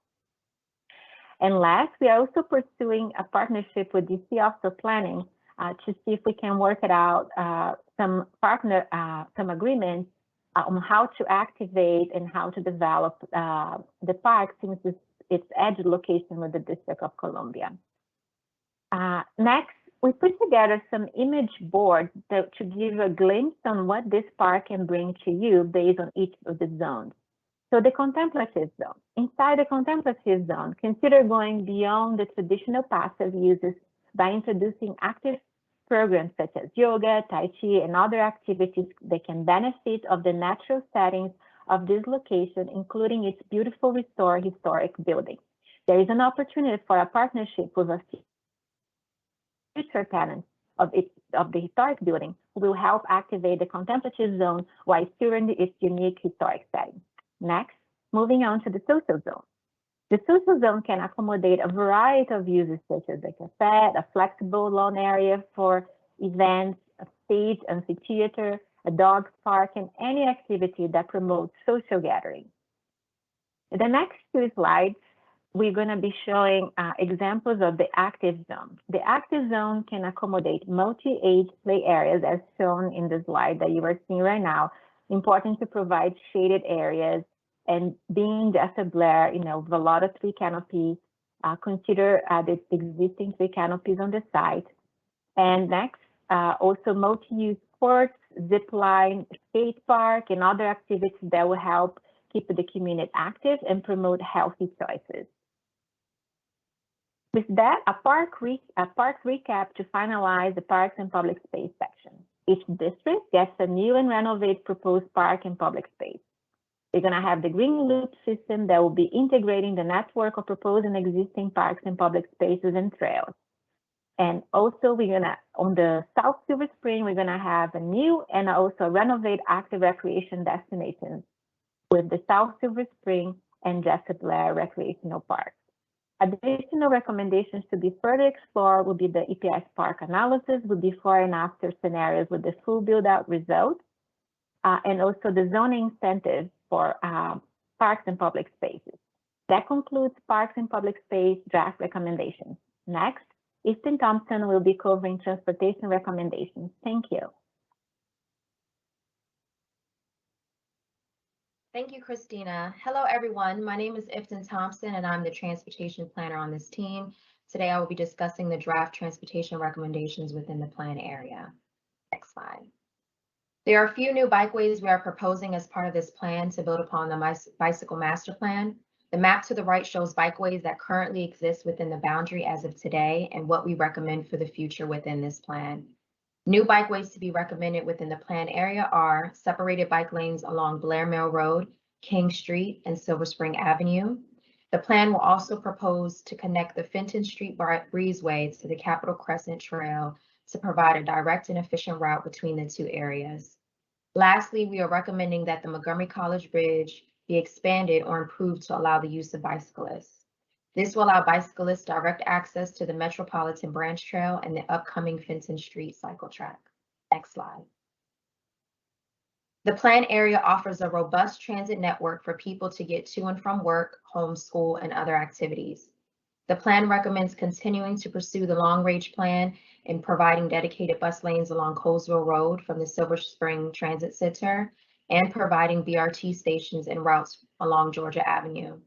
Speaker 5: And last, we are also pursuing a partnership with DC Office of Planning to see if we can work it out, some agreements on how to activate and how to develop the park since its edge location with the District of Columbia. Next, we put together some image boards to give a glimpse on what this park can bring to you based on each of the zones. So the contemplative zone. Inside the contemplative zone, consider going beyond the traditional passive uses by introducing active programs such as yoga, tai chi, and other activities that can benefit of the natural settings of this location, including its beautiful restored historic building. There is an opportunity for a partnership with a future tenant of the historic building who will help activate the contemplative zone while securing its unique historic setting. Next, moving on to the social zone. The social zone can accommodate a variety of uses such as a cafe, a flexible lawn area for events, a stage, amphitheater, a dog park, and any activity that promotes social gathering. In the next two slides, we're going to be showing examples of the active zone. The active zone can accommodate multi-age play areas as shown in the slide that you are seeing right now. Important to provide shaded areas, and being Judith Blair, with a lot of tree canopies, consider the existing tree canopies on the site. And next, also multi-use sports, zip line, skate park, and other activities that will help keep the community active and promote healthy choices. With that, a park recap to finalize the parks and public space section. Each district gets a new and renovated proposed park and public space. We're going to have the green loop system that will be integrating the network of proposed and existing parks and public spaces and trails. And also on the South Silver Spring, we're going to have a new and also renovate active recreation destinations with the South Silver Spring and Judith Blair Recreational Parks. Additional recommendations to be further explored will be the EPS park analysis with before and after scenarios with the full build-out results, and also the zoning incentives for parks and public spaces. That concludes parks and public space draft recommendations. Next, Easton Thompson will be covering transportation recommendations. Thank you.
Speaker 6: Thank you, Christina. Hello, everyone. My name is Ifton Thompson, and I'm the transportation planner on this team. Today, I will be discussing the draft transportation recommendations within the plan area. Next slide. There are a few new bikeways we are proposing as part of this plan to build upon the bicycle master plan. The map to the right shows bikeways that currently exist within the boundary as of today and what we recommend for the future within this plan. New bikeways to be recommended within the plan area are separated bike lanes along Blair Mill Road, King Street, and Silver Spring Avenue. The plan will also propose to connect the Fenton Street Breezeway to the Capitol Crescent Trail to provide a direct and efficient route between the two areas. Lastly, we are recommending that the Montgomery College Bridge, be expanded or improved to allow the use of bicyclists. This will allow bicyclists direct access to the Metropolitan Branch Trail and the upcoming Fenton Street cycle track. Next slide. The planned area offers a robust transit network for people to get to and from work, home, school, and other activities. The plan recommends continuing to pursue the long-range plan in providing dedicated bus lanes along Colesville Road from the Silver Spring Transit Center and providing BRT stations and routes along Georgia Avenue.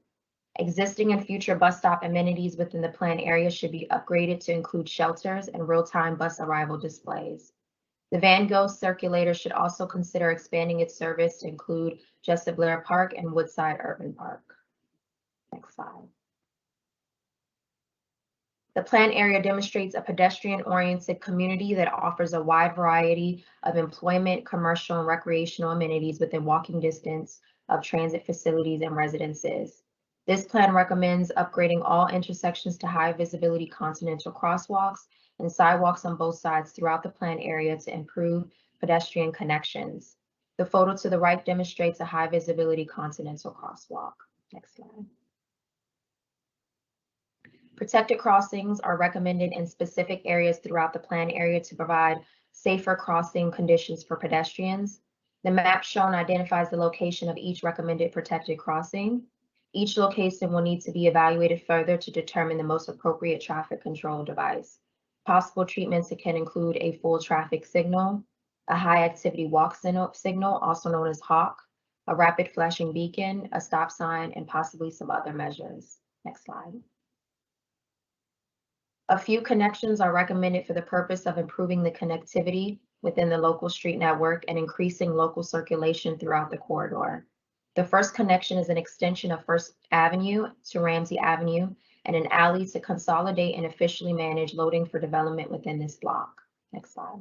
Speaker 6: Existing and future bus stop amenities within the planned area should be upgraded to include shelters and real-time bus arrival displays. The Van Gogh Circulator should also consider expanding its service to include Jessup Blair Park and Woodside Urban Park. Next slide. The planned area demonstrates a pedestrian-oriented community that offers a wide variety of employment, commercial, and recreational amenities within walking distance of transit facilities and residences. This plan recommends upgrading all intersections to high visibility continental crosswalks and sidewalks on both sides throughout the planned area to improve pedestrian connections. The photo to the right demonstrates a high visibility continental crosswalk. Next slide. Protected crossings are recommended in specific areas throughout the planned area to provide safer crossing conditions for pedestrians. The map shown identifies the location of each recommended protected crossing. Each location will need to be evaluated further to determine the most appropriate traffic control device. Possible treatments can include a full traffic signal, a high activity walk signal, also known as HAWK, a rapid flashing beacon, a stop sign, and possibly some other measures. Next slide. A few connections are recommended for the purpose of improving the connectivity within the local street network and increasing local circulation throughout the corridor. The first connection is an extension of First Avenue to Ramsey Avenue and an alley to consolidate and officially manage loading for development within this block. Next slide.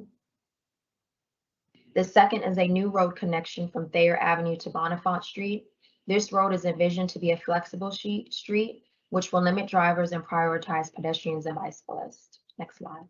Speaker 6: The second is a new road connection from Thayer Avenue to Bonifant Street. This road is envisioned to be a flexible street, which will limit drivers and prioritize pedestrians and bicyclists. Next slide.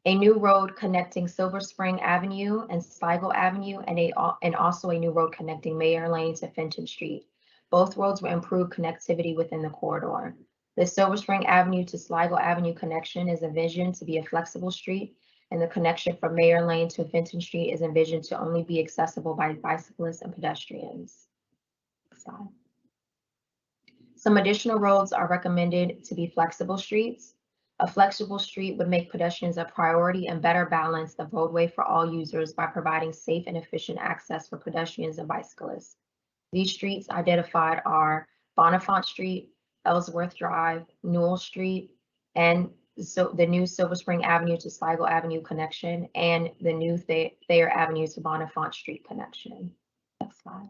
Speaker 6: A new road connecting Silver Spring Avenue and Sligo Avenue, and also a new road connecting Mayor Lane to Fenton Street. Both roads will improve connectivity within the corridor. The Silver Spring Avenue to Sligo Avenue connection is envisioned to be a flexible street, and the connection from Mayor Lane to Fenton Street is envisioned to only be accessible by bicyclists and pedestrians. Next slide. Some additional roads are recommended to be flexible streets. A flexible street would make pedestrians a priority and better balance the roadway for all users by providing safe and efficient access for pedestrians and bicyclists. These streets identified are Bonifant Street, Ellsworth Drive, Newell Street, and the new Silver Spring Avenue to Sligo Avenue connection, and the new Thayer Avenue to Bonifant Street connection. Next slide.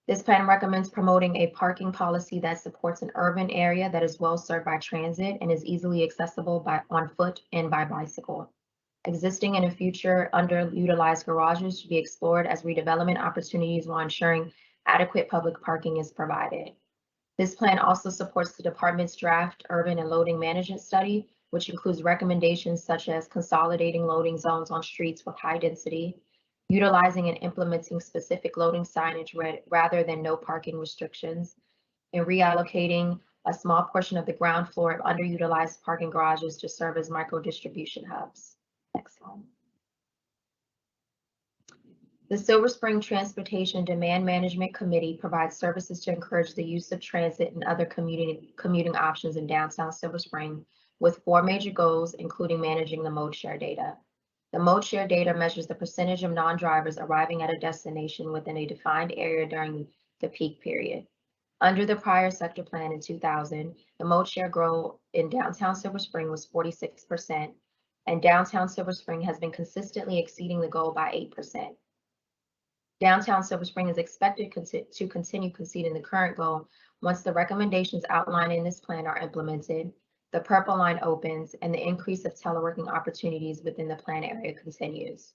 Speaker 6: This plan recommends promoting a parking policy that supports an urban area that is well served by transit and is easily accessible on foot and by bicycle. Existing and future underutilized garages should be explored as redevelopment opportunities while ensuring adequate public parking is provided. This plan also supports the department's draft urban and loading management study, which includes recommendations such as consolidating loading zones on streets with high density, utilizing and implementing specific loading signage rather than no parking restrictions, and reallocating a small portion of the ground floor of underutilized parking garages to serve as micro distribution hubs. Next slide. The Silver Spring Transportation Demand Management Committee provides services to encourage the use of transit and other commuting options in downtown Silver Spring with 4 major goals, including managing the mode share data. The mode share data measures the percentage of non-drivers arriving at a destination within a defined area during the peak period. Under the prior sector plan in 2000, the mode share growth in downtown Silver Spring was 46%, and downtown Silver Spring has been consistently exceeding the goal by 8%. Downtown Silver Spring is expected to continue conceding the current goal once the recommendations outlined in this plan are implemented, the purple line opens, and the increase of teleworking opportunities within the plan area continues.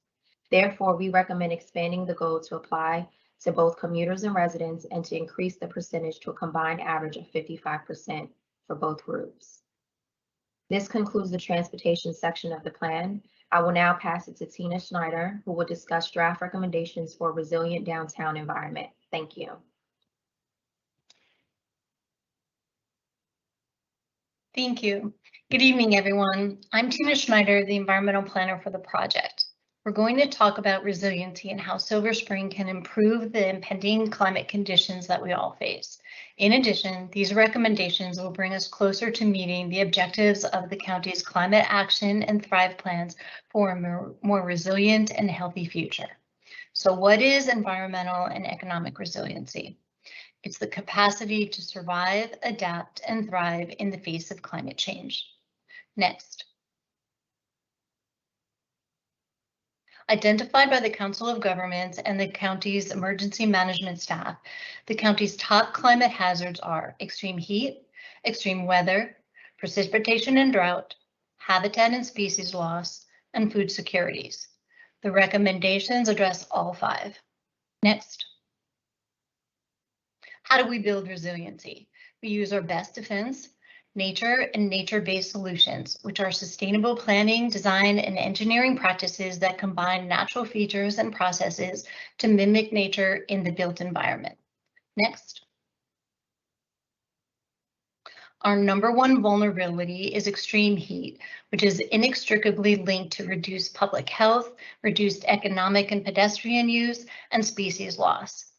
Speaker 6: Therefore, we recommend expanding the goal to apply to both commuters and residents and to increase the percentage to a combined average of 55% for both groups. This concludes the transportation section of the plan. I will now pass it to Tina Schneider, who will discuss draft recommendations for a resilient downtown environment. Thank you.
Speaker 7: Thank you. Good evening, everyone. I'm Tina Schneider, the environmental planner for the project. We're going to talk about resiliency and how Silver Spring can improve the impending climate conditions that we all face. In addition, these recommendations will bring us closer to meeting the objectives of the county's climate action and thrive plans for a more resilient and healthy future. So what is environmental and economic resiliency? It's the capacity to survive, adapt, and thrive in the face of climate change. Next. Identified by the Council of Governments and the county's emergency management staff, the county's top climate hazards are extreme heat, extreme weather, precipitation and drought, habitat and species loss, and food securities. The recommendations address all 5. Next. How do we build resiliency? We use our best defense, nature, and nature-based solutions, which are sustainable planning, design, and engineering practices that combine natural features and processes to mimic nature in the built environment. Next. Our #1 vulnerability is extreme heat, which is inextricably linked to reduced public health, reduced economic and pedestrian use, and species loss.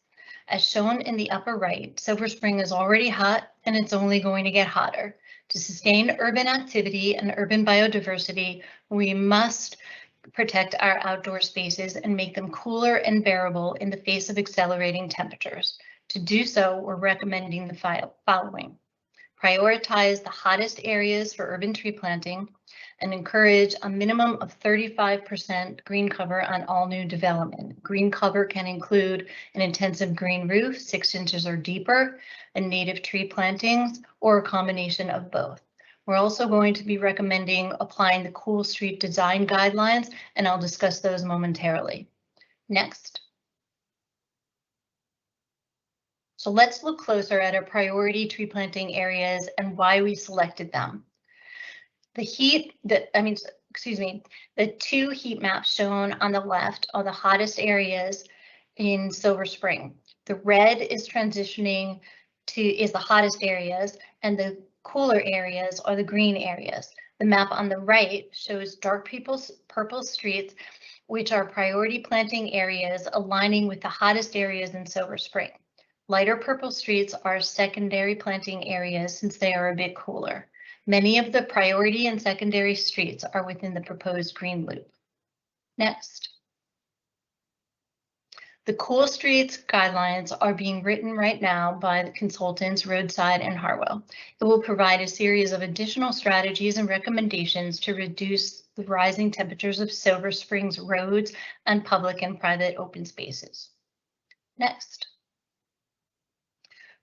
Speaker 7: As shown in the upper right, Silver Spring is already hot and it's only going to get hotter. To sustain urban activity and urban biodiversity, we must protect our outdoor spaces and make them cooler and bearable in the face of accelerating temperatures. To do so, we're recommending the following. Prioritize the hottest areas for urban tree planting and encourage a minimum of 35% green cover on all new development. Green cover can include an intensive green roof, 6 inches or deeper, and native tree plantings, or a combination of both. We're also going to be recommending applying the Cool Street Design Guidelines, and I'll discuss those momentarily. Next. So let's look closer at our priority tree planting areas and why we selected them. The 2 heat maps shown on the left are the hottest areas in Silver Spring. The red is transitioning is the hottest areas, and the cooler areas are the green areas. The map on the right shows dark purple streets, which are priority planting areas aligning with the hottest areas in Silver Spring. Lighter purple streets are secondary planting areas since they are a bit cooler. Many of the priority and secondary streets are within the proposed green loop. Next. The Cool Streets guidelines are being written right now by the consultants Roadside and Harwell. It will provide a series of additional strategies and recommendations to reduce the rising temperatures of Silver Spring's roads and public and private open spaces. Next.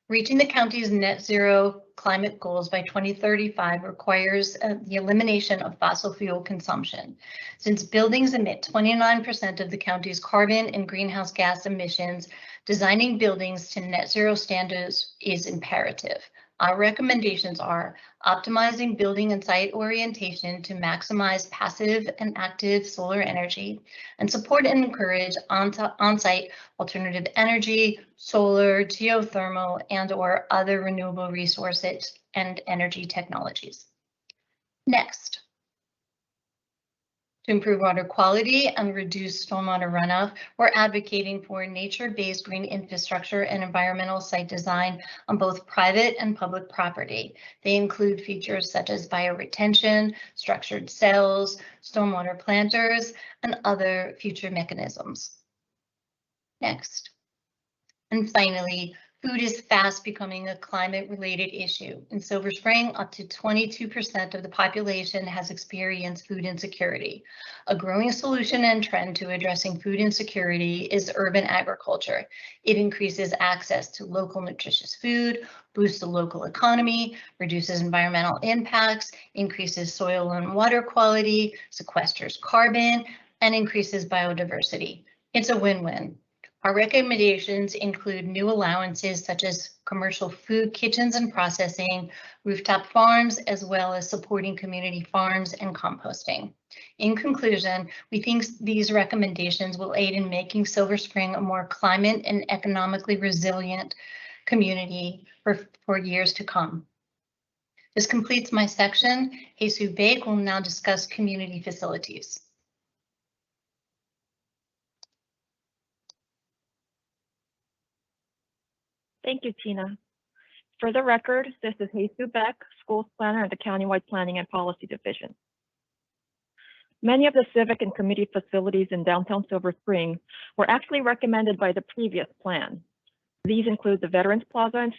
Speaker 7: Reaching the county's net zero climate goals by 2035 requires the elimination of fossil fuel consumption. Since buildings emit 29% of the county's carbon and greenhouse gas emissions, designing buildings to net zero standards is imperative. Our recommendations are optimizing building and site orientation to maximize passive and active solar energy, and support and encourage on-site alternative energy, solar, geothermal, and/or other renewable resources and energy technologies. Next. To improve water quality and reduce stormwater runoff, we're advocating for nature-based green infrastructure and environmental site design on both private and public property. They include features such as bioretention, structured cells, stormwater planters, and other future mechanisms. Next. And finally, food is fast becoming a climate-related issue. In Silver Spring, up to 22% of the population has experienced food insecurity. A growing solution and trend to addressing food insecurity is urban agriculture. It increases access to local nutritious food, boosts the local economy, reduces environmental impacts, increases soil and water quality, sequesters carbon, and increases biodiversity. It's a win-win. Our recommendations include new allowances such as commercial food kitchens and processing, rooftop farms, as well as supporting community farms and composting. In conclusion, we think these recommendations will aid in making Silver Spring a more climate and economically resilient community for years to come. This completes my section. Jesus Bake will now discuss community facilities.
Speaker 8: Thank you, Tina. For the record, this is Jesus Beck, Schools Planner at the Countywide Planning and Policy Division. Many of the civic and community facilities in downtown Silver Spring were actually recommended by the previous plan. These include the Veterans Plaza and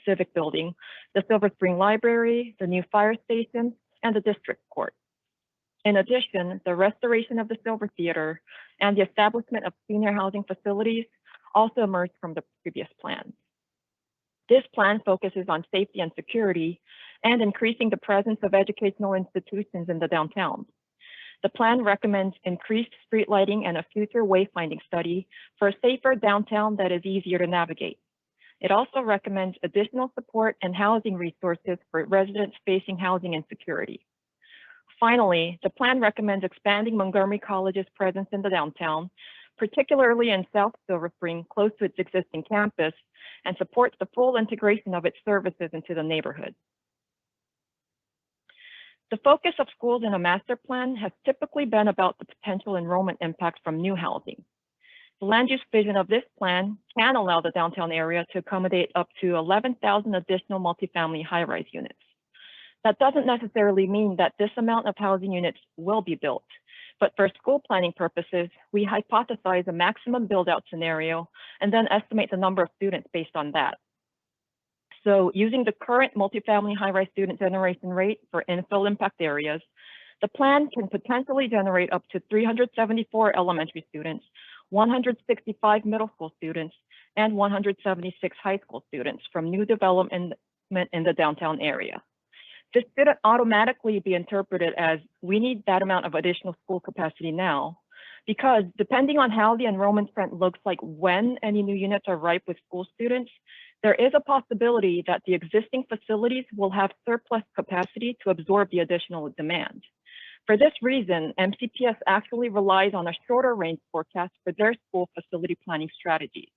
Speaker 8: Civic Building, the Silver Spring Library, the new fire station, and the District Court. In addition, the restoration of the Silver Theater and the establishment of senior housing facilities also emerged from the previous plan. This plan focuses on safety and security and increasing the presence of educational institutions in the downtown. The plan recommends increased street lighting and a future wayfinding study for a safer downtown that is easier to navigate. It also recommends additional support and housing resources for residents facing housing insecurity. Finally, the plan recommends expanding Montgomery College's presence in the downtown, particularly in South Silver Spring, close to its existing campus, and supports the full integration of its services into the neighborhood. The focus of schools in a master plan has typically been about the potential enrollment impact from new housing. The land use vision of this plan can allow the downtown area to accommodate up to 11,000 additional multifamily high-rise units. That doesn't necessarily mean that this amount of housing units will be built, but for school planning purposes, we hypothesize a maximum build-out scenario and then estimate the number of students based on that. So using the current multifamily high-rise student generation rate for infill impact areas, the plan can potentially generate up to 374 elementary students, 165 middle school students, and 176 high school students from new development in the downtown area. This didn't automatically be interpreted as we need that amount of additional school capacity now, because depending on how the enrollment trend looks like when any new units are ripe with school students, there is a possibility that the existing facilities will have surplus capacity to absorb the additional demand. For this reason, MCPS actually relies on a shorter range forecast for their school facility planning strategies.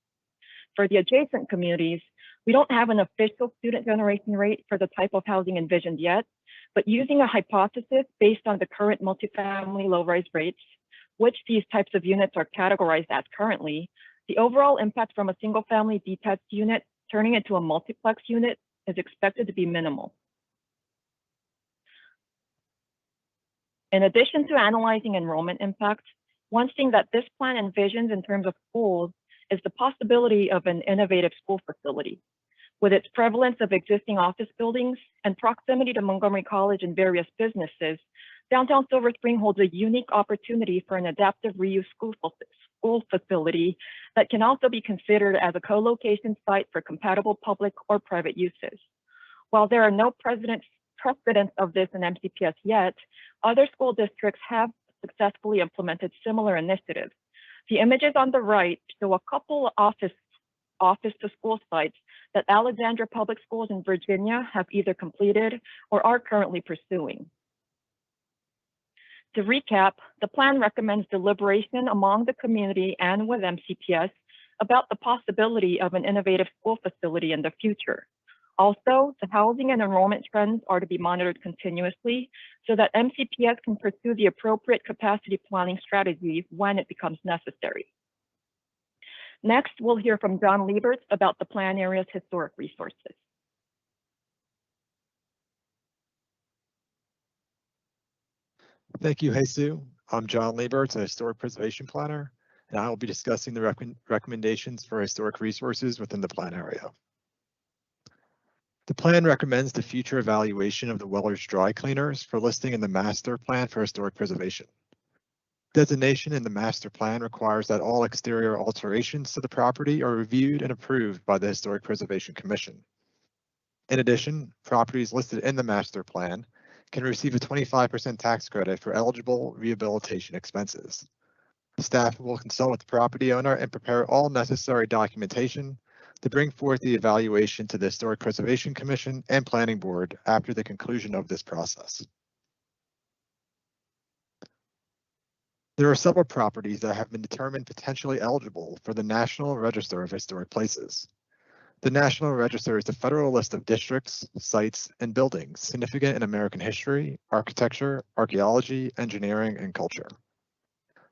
Speaker 8: For the adjacent communities, we don't have an official student generation rate for the type of housing envisioned yet, but using a hypothesis based on the current multifamily low-rise rates, which these types of units are categorized as currently, the overall impact from a single-family detached unit turning into a multiplex unit is expected to be minimal. In addition to analyzing enrollment impact, one thing that this plan envisions in terms of schools is the possibility of an innovative school facility. With its prevalence of existing office buildings and proximity to Montgomery College and various businesses, downtown Silver Spring holds a unique opportunity for an adaptive reuse school facility that can also be considered as a co-location site for compatible public or private uses. While there are no precedents of this in MCPS yet, other school districts have successfully implemented similar initiatives. The images on the right show a couple office to school sites that Alexandria Public Schools in Virginia have either completed or are currently pursuing. To recap, the plan recommends deliberation among the community and with MCPS about the possibility of an innovative school facility in the future. Also, the housing and enrollment trends are to be monitored continuously so that MCPS can pursue the appropriate capacity planning strategies when it becomes necessary. Next, we'll hear from John Liebert about the plan area's historic resources.
Speaker 9: Thank you, Jesus. I'm John Liebert, a historic preservation planner, and I will be discussing the recommendations for historic resources within the plan area. The plan recommends the future evaluation of the Weller's dry cleaners for listing in the master plan for historic preservation. Designation in the master plan requires that all exterior alterations to the property are reviewed and approved by the Historic Preservation Commission. In addition, properties listed in the master plan can receive a 25% tax credit for eligible rehabilitation expenses. Staff will consult with the property owner and prepare all necessary documentation to bring forth the evaluation to the Historic Preservation Commission and Planning Board after the conclusion of this process. There are several properties that have been determined potentially eligible for the National Register of Historic Places. The National Register is the federal list of districts, sites, and buildings significant in American history, architecture, archaeology, engineering, and culture.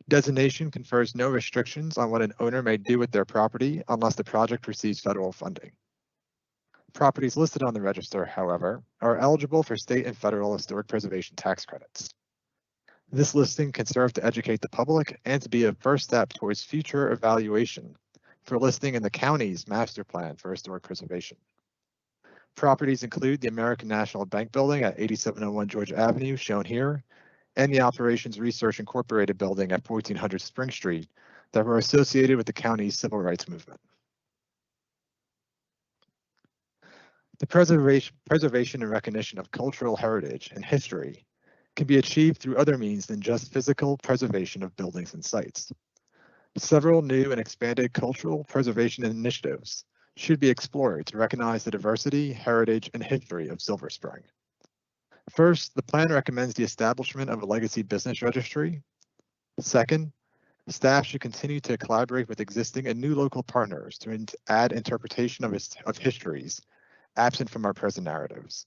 Speaker 9: Designation confers no restrictions on what an owner may do with their property unless the project receives federal funding. Properties listed on the register, however, are eligible for state and federal historic preservation tax credits. This listing can serve to educate the public and to be a first step towards future evaluation for listing in the county's master plan for historic preservation. Properties include the American National Bank building at 8701 Georgia Avenue, shown here, and the Operations Research Incorporated building at 1400 Spring Street that were associated with the county's civil rights movement. The preservation and recognition of cultural heritage and history can be achieved through other means than just physical preservation of buildings and sites. Several new and expanded cultural preservation initiatives should be explored to recognize the diversity, heritage, and history of Silver Spring. First, the plan recommends the establishment of a legacy business registry. Second, staff should continue to collaborate with existing and new local partners to add interpretation of histories absent from our present narratives.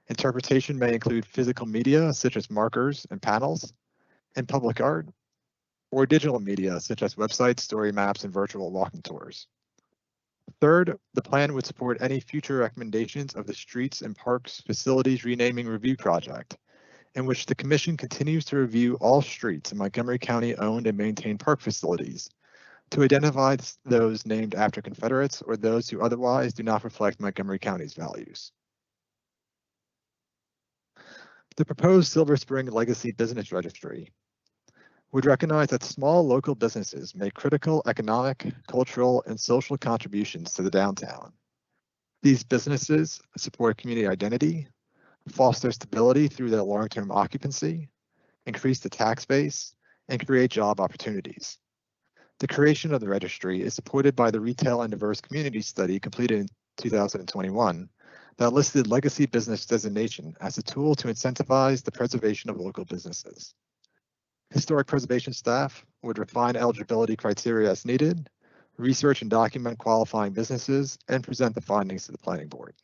Speaker 9: Interpretation may include physical media such as markers and panels, and public art, or digital media such as websites, story maps, and virtual walking tours. Third, the plan would support any future recommendations of the Streets and Parks Facilities Renaming Review Project, in which the Commission continues to review all streets in Montgomery County owned and maintained park facilities to identify those named after Confederates or those who otherwise do not reflect Montgomery County's values. The proposed Silver Spring Legacy Business Registry would recognize that small local businesses make critical economic, cultural, and social contributions to the downtown. These businesses support community identity, foster stability through their long-term occupancy, increase the tax base, and create job opportunities. The creation of the registry is supported by the Retail and Diverse Community Study completed in 2021 that listed legacy business designation as a tool to incentivize the preservation of local businesses. Historic preservation staff would refine eligibility criteria as needed, research and document qualifying businesses, and present the findings to the Planning Board.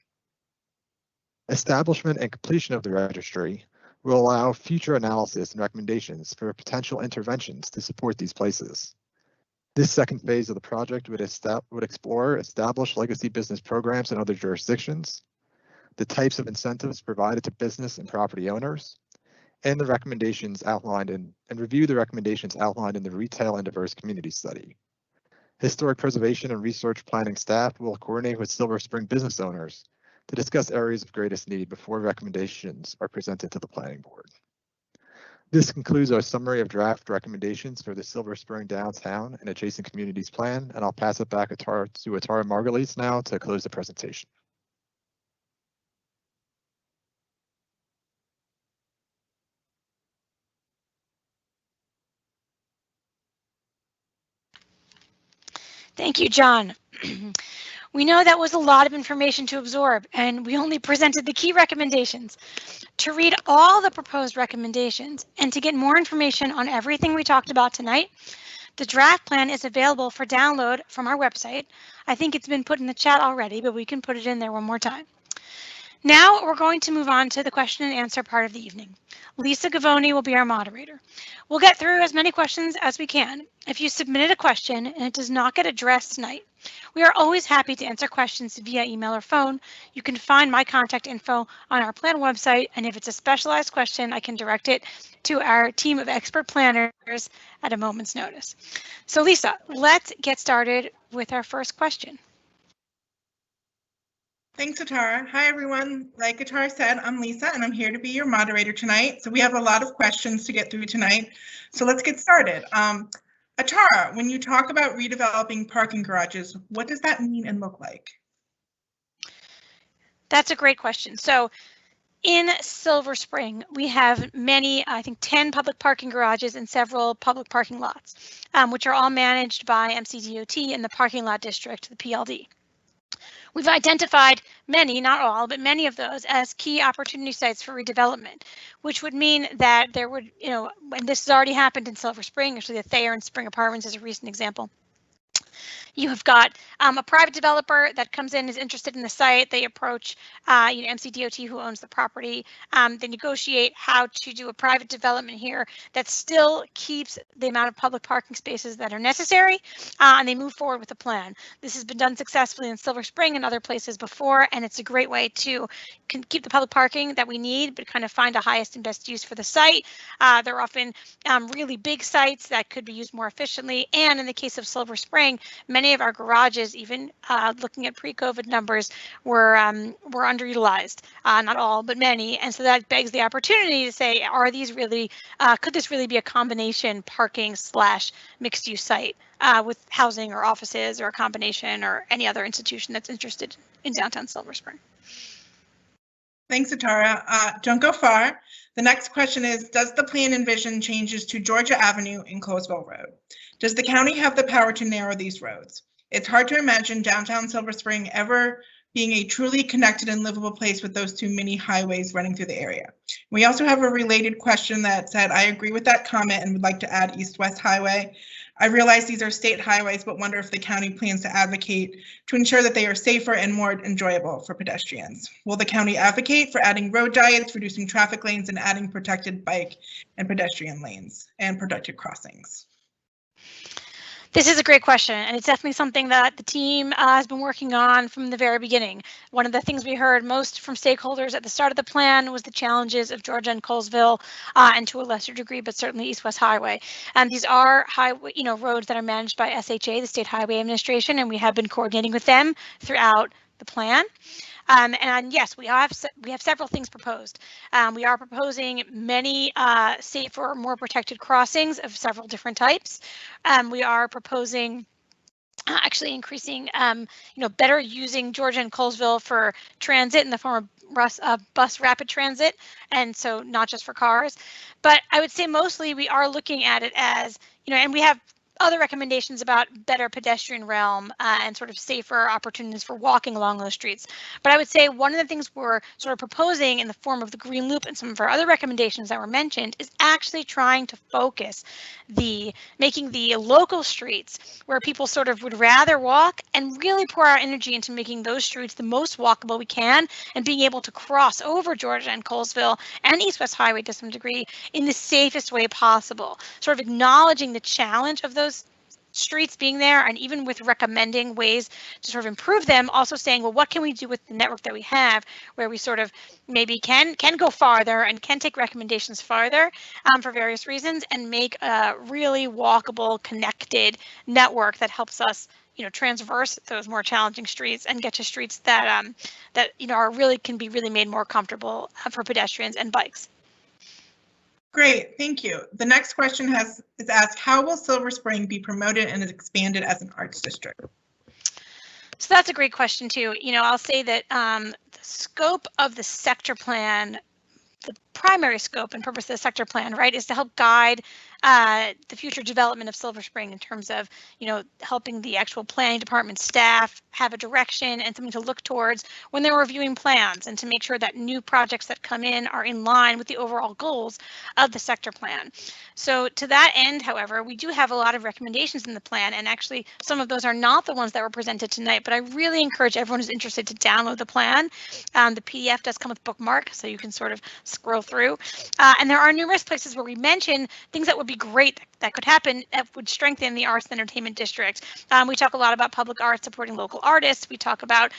Speaker 9: Establishment and completion of the registry will allow future analysis and recommendations for potential interventions to support these places. This second phase of the project would explore established legacy business programs in other jurisdictions, the types of incentives provided to business and property owners, and the recommendations outlined and review the recommendations outlined in the Retail and Diverse Community Study. Historic preservation and research planning staff will coordinate with Silver Spring business owners to discuss areas of greatest need before recommendations are presented to the Planning Board. This concludes our summary of draft recommendations for the Silver Spring Downtown and Adjacent Communities Plan, and I'll pass it back to Atara Margulies now to close the presentation.
Speaker 1: Thank you, John. We know that was a lot of information to absorb, and we only presented the key recommendations. To read all the proposed recommendations and to get more information on everything we talked about tonight, the draft plan is available for download from our website. I think it's been put in the chat already, but we can put it in there one more time. Now we're going to move on to the question and answer part of the evening. Lisa Gavoni will be our moderator. We'll get through as many questions as we can. If you submitted a question and it does not get addressed tonight, we are always happy to answer questions via email or phone. You can find my contact info on our plan website, and if it's a specialized question, I can direct it to our team of expert planners at a moment's notice. So Lisa, let's get started with our first question.
Speaker 3: Thanks, Atara. Hi, everyone. Like Atara said, I'm Lisa, and I'm here to be your moderator tonight. So we have a lot of questions to get through tonight. So let's get started. Atara, when you talk about redeveloping parking garages, what does that mean and look like?
Speaker 1: That's a great question. So in Silver Spring, we have many, I think 10 public parking garages and several public parking lots, which are all managed by MCDOT and the parking lot district, the PLD. We've identified many, not all, but many of those as key opportunity sites for redevelopment, which would mean that there would, and this has already happened in Silver Spring, actually the Thayer and Spring Apartments is a recent example. You have got a private developer that comes in, is interested in the site. They approach MCDOT, who owns the property. They negotiate how to do a private development here that still keeps the amount of public parking spaces that are necessary, and they move forward with a plan. This has been done successfully in Silver Spring and other places before, and it's a great way to keep the public parking that we need, but kind of find a highest and best use for the site. They're often really big sites that could be used more efficiently, and in the case of Silver Spring, many of our garages, even looking at pre-COVID numbers, were underutilized. Not all, but many. And so that begs the opportunity to say, are these really, could this really be a combination parking / mixed use site with housing or offices or a combination or any other institution that's interested in downtown Silver Spring?
Speaker 3: Thanks, Atara. Don't go far. The next question is, does the plan envision changes to Georgia Avenue and Colesville Road? Does the county have the power to narrow these roads? It's hard to imagine downtown Silver Spring ever being a truly connected and livable place with those two mini highways running through the area. We also have a related question that said, I agree with that comment and would like to add East-West Highway. I realize these are state highways, but wonder if the county plans to advocate to ensure that they are safer and more enjoyable for pedestrians. Will the county advocate for adding road diets, reducing traffic lanes, and adding protected bike and pedestrian lanes and protected crossings?
Speaker 1: This is a great question, and it's definitely something that the team has been working on from the very beginning. One of the things we heard most from stakeholders at the start of the plan was the challenges of Georgia and Colesville, and to a lesser degree, but certainly East-West Highway. And these are highway, roads that are managed by SHA, the State Highway Administration, and we have been coordinating with them throughout the plan. And yes, we have several things proposed. We are proposing many safer, more protected crossings of several different types. We are proposing actually increasing, better using Georgia and Colesville for transit in the form of bus rapid transit, and so not just for cars. But I would say mostly we are looking at it as, and we have other recommendations about better pedestrian realm and sort of safer opportunities for walking along those streets. But I would say one of the things we're sort of proposing in the form of the Green Loop and some of our other recommendations that were mentioned is actually trying to focus making the local streets where people sort of would rather walk and really pour our energy into making those streets the most walkable we can and being able to cross over Georgia and Colesville and East-West Highway to some degree in the safest way possible, sort of acknowledging the challenge of those streets being there, and even with recommending ways to sort of improve them, also saying, well, what can we do with the network that we have where we sort of maybe can go farther and can take recommendations farther for various reasons and make a really walkable, connected network that helps us transverse those more challenging streets and get to streets that can be really made more comfortable for pedestrians and bikes.
Speaker 3: Great, thank you. The next question is asked, how will Silver Spring be promoted and expanded as an arts district?
Speaker 1: So that's a great question too. I'll say that the scope of the sector plan, the primary scope and purpose of the sector plan, right, is to help guide the future development of Silver Spring in terms of, helping the actual planning department staff have a direction and something to look towards when they're reviewing plans, and to make sure that new projects that come in are in line with the overall goals of the sector plan. So to that end, however, we do have a lot of recommendations in the plan, and actually some of those are not the ones that were presented tonight, but I really encourage everyone who's interested to download the plan. The PDF does come with bookmarks, so you can sort of scroll through. And there are numerous places where we mention things that would be great that could happen that would strengthen the arts and entertainment district. We talk a lot about public art supporting local artists. We talk about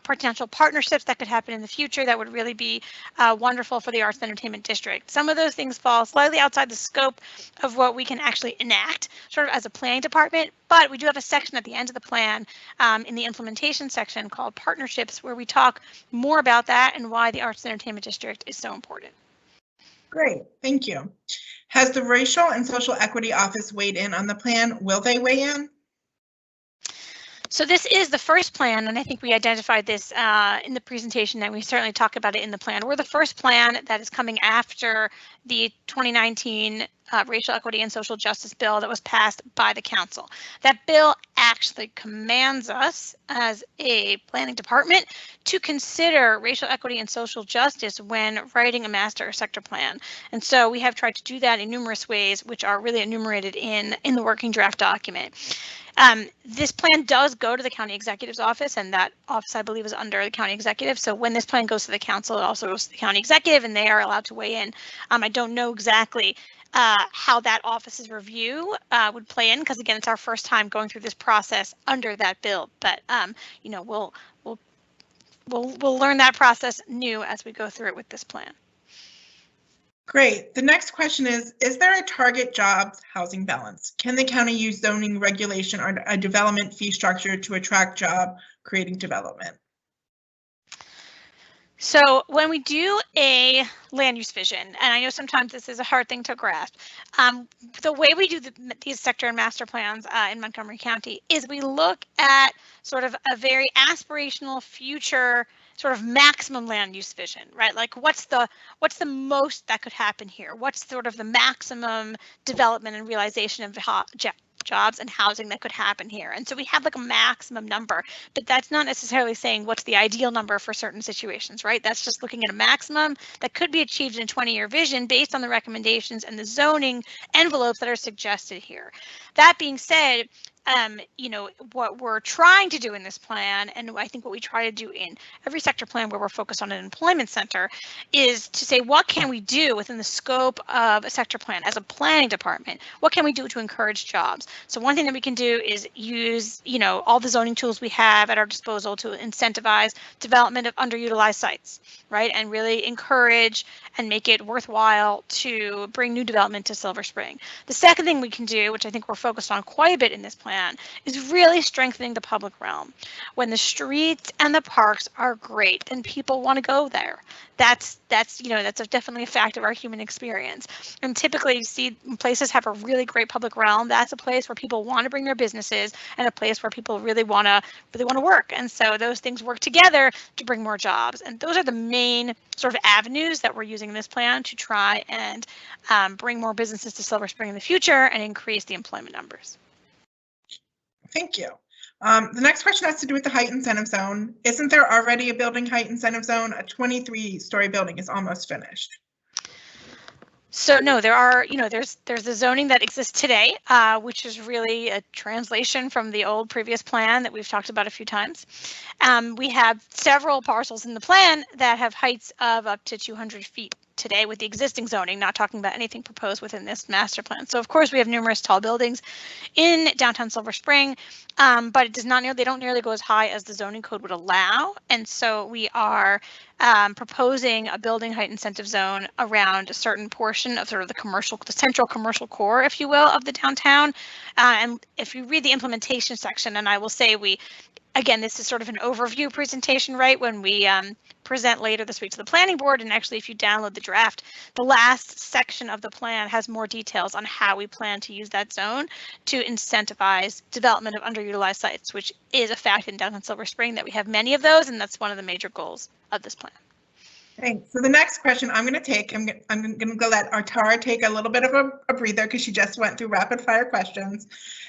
Speaker 1: potential partnerships that could happen in the future that would really be wonderful for the arts and entertainment district. Some of those things fall slightly outside the scope of what we can actually enact sort of as a planning department, but we do have a section at the end of the plan in the implementation section called partnerships, where we talk more about that and why the arts and entertainment district is so important.
Speaker 3: Great, thank you. Has the Racial and Social Equity Office weighed in on the plan? Will they weigh in?
Speaker 1: So this is the first plan, and I think we identified this in the presentation, and we certainly talk about it in the plan. We're the first plan that is coming after the 2019 Racial Equity and Social Justice bill that was passed by the council. That bill actually commands us as a planning department to consider racial equity and social justice when writing a master or sector plan. And so we have tried to do that in numerous ways, which are really enumerated in the working draft document. This plan does go to the county executive's office, and that office, I believe, is under the county executive. So when this plan goes to the council, it also goes to the county executive, and they are allowed to weigh in. I don't know exactly how that office's review would play in, because again, it's our first time going through this process under that bill. But you know, we'll learn that process new as we go through it with this plan.
Speaker 3: Great. The next question is there a target jobs housing balance? Can the county use zoning regulation or a development fee structure to attract job creating development?
Speaker 1: So when we do a land use vision, and I know sometimes this is a hard thing to grasp, the way we do these sector and master plans in Montgomery County is we look at sort of a very aspirational future sort of maximum land use vision, right? Like what's the most that could happen here? What's sort of the maximum development and realization of jobs and housing that could happen here? And so we have like a maximum number, but that's not necessarily saying what's the ideal number for certain situations, right? That's just looking at a maximum that could be achieved in a 20-year vision based on the recommendations and the zoning envelopes that are suggested here. That being said, you know, what we're trying to do in this plan, and I think what we try to do in every sector plan where we're focused on an employment center, is to say, what can we do within the scope of a sector plan as a planning department? What can we do to encourage jobs? So one thing that we can do is use, you know, all the zoning tools we have at our disposal to incentivize development of underutilized sites, right? And really encourage and make it worthwhile to bring new development to Silver Spring. The second thing we can do, which I think we're focused on quite a bit in this plan, is really strengthening the public realm. When the streets and the parks are great, then people want to go there. That's you know, that's definitely a fact of our human experience. And typically you see places have a really great public realm. That's a place where people want to bring their businesses and a place where people really want to work. And so those things work together to bring more jobs. And those are the main sort of avenues that we're using in this plan to try and bring more businesses to Silver Spring in the future and increase the employment numbers.
Speaker 3: Thank you. The next question has to do with the height incentive zone. Isn't there already a building height incentive zone? A 23-story building is almost finished.
Speaker 1: So no, there are, you know, there's the zoning that exists today, which is really a translation from the old previous plan that we've talked about a few times. We have several parcels in the plan that have heights of up to 200 feet today with the existing zoning, not talking about anything proposed within this master plan. So of course we have numerous tall buildings in downtown Silver Spring, but it does not they don't nearly go as high as the zoning code would allow. And so we are proposing a building height incentive zone around a certain portion of sort of the central commercial core, if you will, of the downtown. And if you read the implementation section, and I will say again, this is sort of an overview presentation, right? When we present later this week to the planning board, and actually if you download the draft, the last section of the plan has more details on how we plan to use that zone to incentivize development of underutilized sites, which is a fact in downtown Silver Spring that we have many of those, and that's one of the major goals of this plan.
Speaker 3: Thanks. So the next question I'm going to take, I'm going to let our Tara take a little bit of a breather because she just went through rapid fire questions.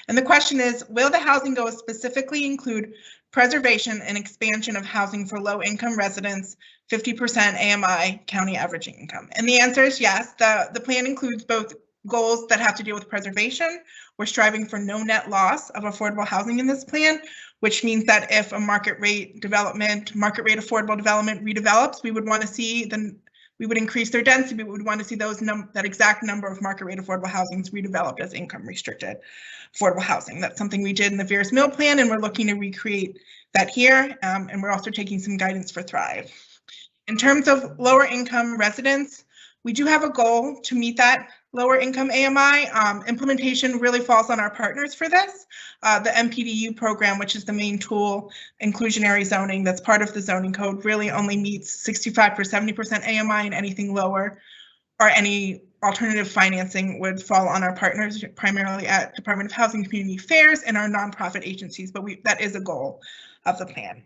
Speaker 3: And the question is, will the housing goals specifically include preservation and expansion of housing for low income residents, 50% AMI county average income? And the answer is yes. The plan includes both goals that have to deal with preservation. We're striving for no net loss of affordable housing in this plan, which means that if a market rate affordable development redevelops, we would want to see we would increase their density. We would want to see that exact number of market rate affordable housings redeveloped as income restricted affordable housing. That's something we did in the Veers Mill plan, and we're looking to recreate that here. And we're also taking some guidance for Thrive. In terms of lower income residents, we do have a goal to meet that lower income AMI. Implementation really falls on our partners for this. The MPDU program, which is the main tool, inclusionary zoning, that's part of the zoning code, really only meets 65 or 70% AMI, and anything lower or any alternative financing would fall on our partners, primarily at Department of Housing and Community Affairs and our nonprofit agencies, but that is a goal of the plan.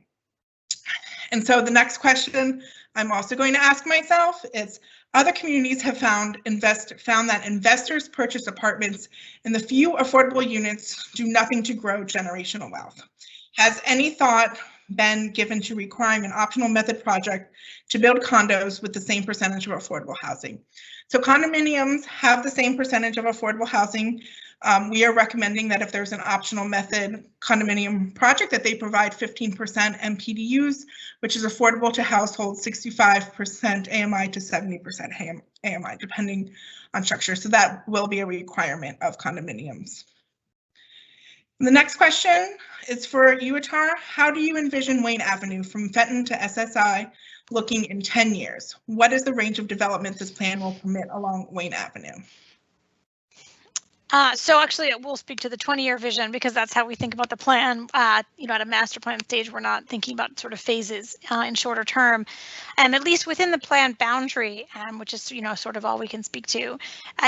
Speaker 3: And so the next question I'm also going to ask myself is, other communities have found that investors purchase apartments and the few affordable units do nothing to grow generational wealth. Has any thought been given to requiring an optional method project to build condos with the same percentage of affordable housing? So condominiums have the same percentage of affordable housing. We are recommending that if there's an optional method condominium project, that they provide 15% MPDUs, which is affordable to households, 65% AMI to 70% AMI, depending on structure. So that will be a requirement of condominiums. The next question is for you, Atara. How do you envision Wayne Avenue from Fenton to SSI looking in 10 years? What is the range of development this plan will permit along Wayne Avenue?
Speaker 1: So actually, we'll speak to the 20-year vision because that's how we think about the plan. You know, at a master plan stage, we're not thinking about sort of phases in shorter term, and at least within the plan boundary, which is, you know, sort of all we can speak to.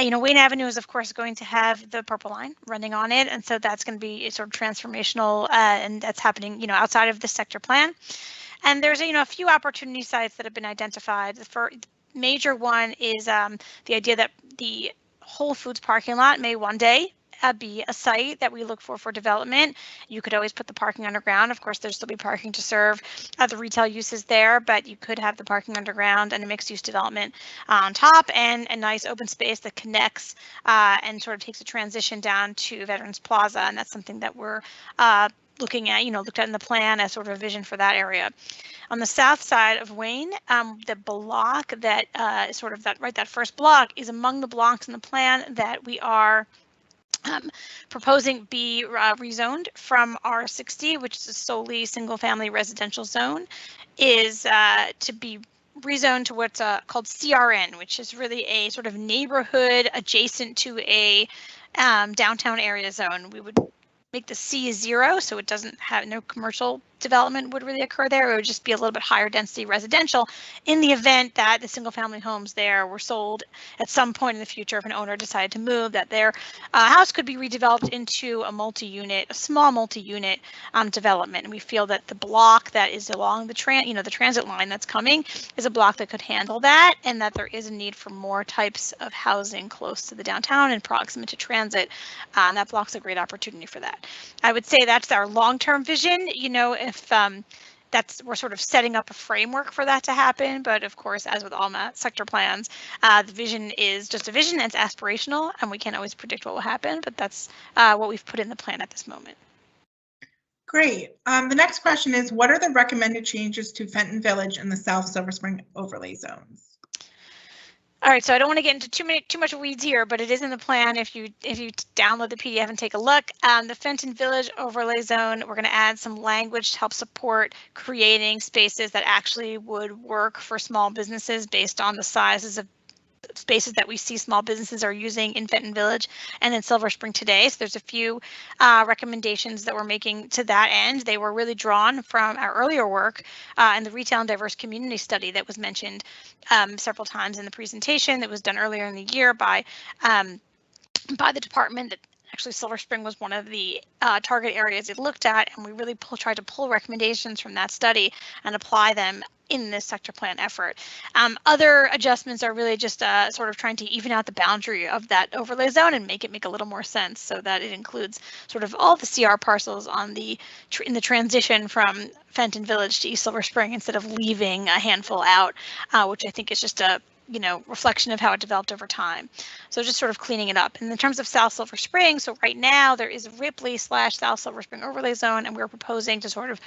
Speaker 1: You know, Wayne Avenue is of course going to have the purple line running on it, and so that's going to be sort of transformational, and that's happening, you know, outside of the sector plan. And there's, you know, a few opportunity sites that have been identified. The major one is the idea that the Whole Foods parking lot may one day be a site that we look for development. You could always put the parking underground. Of course, there'll still be parking to serve the retail uses there, but you could have the parking underground and a mixed use development on top, and a nice open space that connects and sort of takes a transition down to Veterans Plaza. And that's something that we're looking at, you know, looked at in the plan as sort of a vision for that area. On the south side of Wayne, the block that is sort of that first block is among the blocks in the plan that we are proposing be rezoned from R60, which is a solely single family residential zone, is to be rezoned to what's called CRN, which is really a sort of neighborhood adjacent to a downtown area zone. We would make the C 0, so it doesn't have, no commercial development would really occur there. It would just be a little bit higher density residential in the event that the single family homes there were sold at some point in the future. If an owner decided to move, that their house could be redeveloped into a multi-unit, a small multi-unit development. And we feel that the block that is along the the transit line that's coming is a block that could handle that, and that there is a need for more types of housing close to the downtown and proximate to transit. And that block's a great opportunity for that. I would say that's our long-term vision. You know, if we're sort of setting up a framework for that to happen, but of course, as with all sector plans, the vision is just a vision, and it's aspirational, and we can't always predict what will happen, but that's what we've put in the plan at this moment.
Speaker 3: Great. The next question is, what are the recommended changes to Fenton Village and the South Silver Spring overlay zones?
Speaker 1: All right, so I don't want to get into too much weeds here, but it is in the plan. If you download the PDF and take a look, the Fenton Village overlay zone, we're going to add some language to help support creating spaces that actually would work for small businesses based on the sizes of spaces that we see small businesses are using in Fenton Village and in Silver Spring today. So there's a few recommendations that we're making to that end. They were really drawn from our earlier work in the Retail and Diverse Community Study that was mentioned several times in the presentation that was done earlier in the year by the department. That actually Silver Spring was one of the target areas it looked at, and we really tried to pull recommendations from that study and apply them in this sector plan effort. Other adjustments are really just sort of trying to even out the boundary of that overlay zone and make it make a little more sense, so that it includes sort of all the CR parcels on in the transition from Fenton Village to East Silver Spring, instead of leaving a handful out, which I think is just a reflection of how it developed over time. So just sort of cleaning it up. And in terms of South Silver Spring, so right now there is a Ripley / South Silver Spring overlay zone, and we're proposing to sort of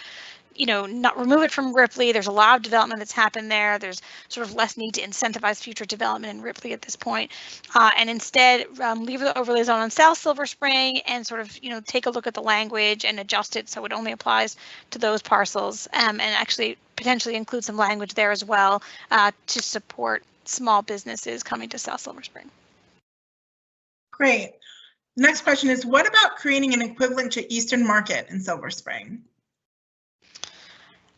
Speaker 1: not remove it from Ripley. There's a lot of development that's happened there. There's sort of less need to incentivize future development in Ripley at this point, and instead leave the overlay zone on South Silver Spring and sort of take a look at the language and adjust it so it only applies to those parcels, and actually potentially include some language there as well to support small businesses coming to South Silver Spring.
Speaker 3: Great. The next question is, what about creating an equivalent to Eastern Market in Silver Spring?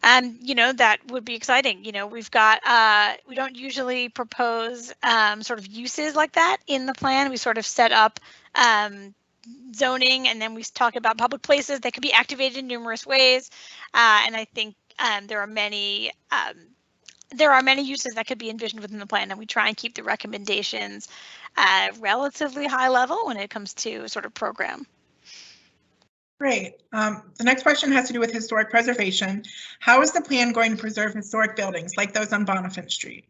Speaker 1: That would be exciting. We've got, we don't usually propose sort of uses like that in the plan. We sort of set up zoning, and then we talk about public places that could be activated in numerous ways. And I think there are many uses that could be envisioned within the plan, and we try and keep the recommendations relatively high level when it comes to sort of program.
Speaker 3: Great. The next question has to do with historic preservation. How is the plan going to preserve historic buildings like those on Bonifant Street?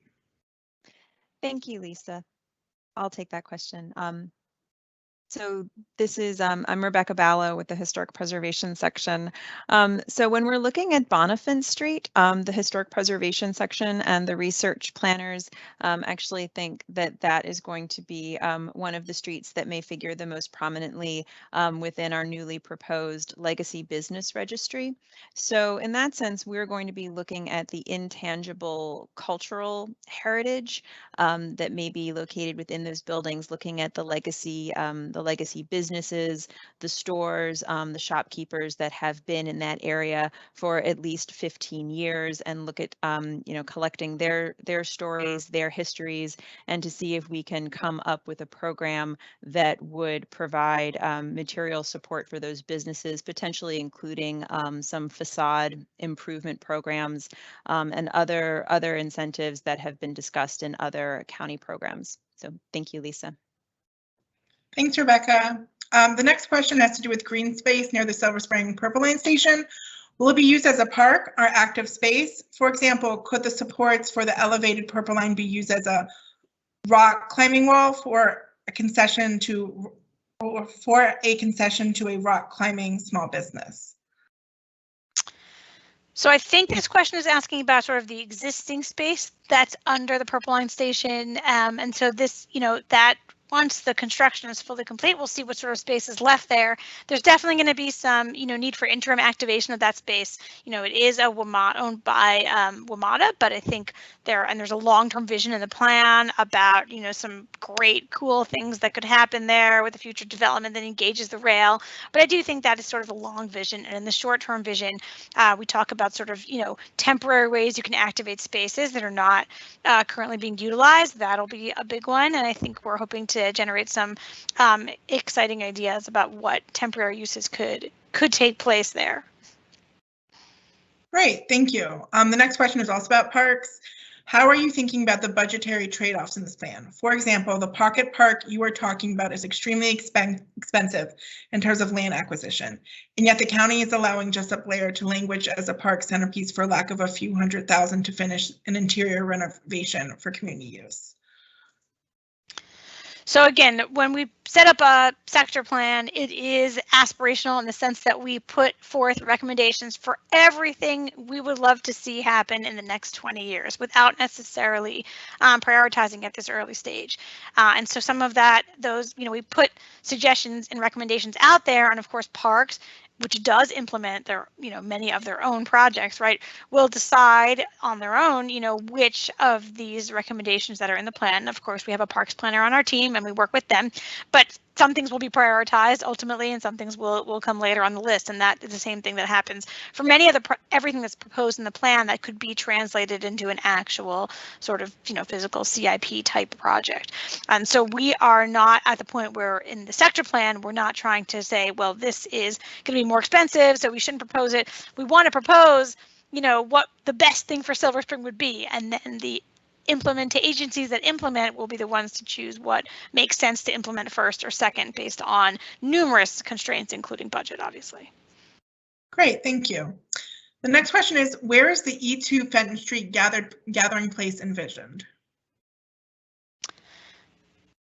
Speaker 10: Thank you, Lisa. I'll take that question. So this is, I'm Rebecca Ballo with the Historic Preservation section. So when we're looking at Bonifant Street, the Historic Preservation section and the research planners actually think that that is going to be one of the streets that may figure the most prominently within our newly proposed Legacy Business Registry. So in that sense, we're going to be looking at the intangible cultural heritage that may be located within those buildings, looking at the legacy businesses, the stores, the shopkeepers that have been in that area for at least 15 years, and look at collecting their stories, their histories, and to see if we can come up with a program that would provide material support for those businesses, potentially including some facade improvement programs and other incentives that have been discussed in other county programs. So thank you, Lisa.
Speaker 3: Thanks, Rebecca. The next question has to do with green space near the Silver Spring Purple Line Station. Will it be used as a park or active space? For example, could the supports for the elevated Purple Line be used as a rock climbing wall for a concession to a rock climbing small business?
Speaker 1: So I think this question is asking about sort of the existing space that's under the Purple Line Station. And so this, that once the construction is fully complete, we'll see what sort of space is left there. There's definitely going to be some, need for interim activation of that space. It is a WMATA, owned by WMATA, but I think there's a long-term vision in the plan about, some great, cool things that could happen there with the future development that engages the rail. But I do think that is sort of a long vision. And in the short-term vision, we talk about sort of, temporary ways you can activate spaces that are not currently being utilized. That'll be a big one. And I think we're hoping to generate some exciting ideas about what temporary uses could take place there.
Speaker 3: Great, thank you. The next question is also about parks. How are you thinking about the budgetary trade-offs in this plan? For example, the pocket park you were talking about is extremely expensive in terms of land acquisition, and yet the county is allowing Jessup Blair to languish as a park centerpiece for lack of a few $100,000 to finish an interior renovation for community use.
Speaker 1: So again, when we set up a sector plan, it is aspirational in the sense that we put forth recommendations for everything we would love to see happen in the next 20 years without necessarily prioritizing at this early stage. And so some of we put suggestions and recommendations out there, and of course parks, which does implement their, many of their own projects, right, will decide on their own, which of these recommendations that are in the plan. Of course, we have a parks planner on our team and we work with them, but some things will be prioritized ultimately and some things will come later on the list. And that is the same thing that happens for many of everything that's proposed in the plan that could be translated into an actual sort of, physical CIP type project. And so we are not at the point where in the sector plan, we're not trying to say, well, this is going to be more expensive, so we shouldn't propose it. We want to propose, what the best thing for Silver Spring would be. And then the agencies that implement will be the ones to choose what makes sense to implement first or second based on numerous constraints, including budget, obviously.
Speaker 3: Great, thank you. The next question is, where is the E2 Fenton Street gathering place envisioned?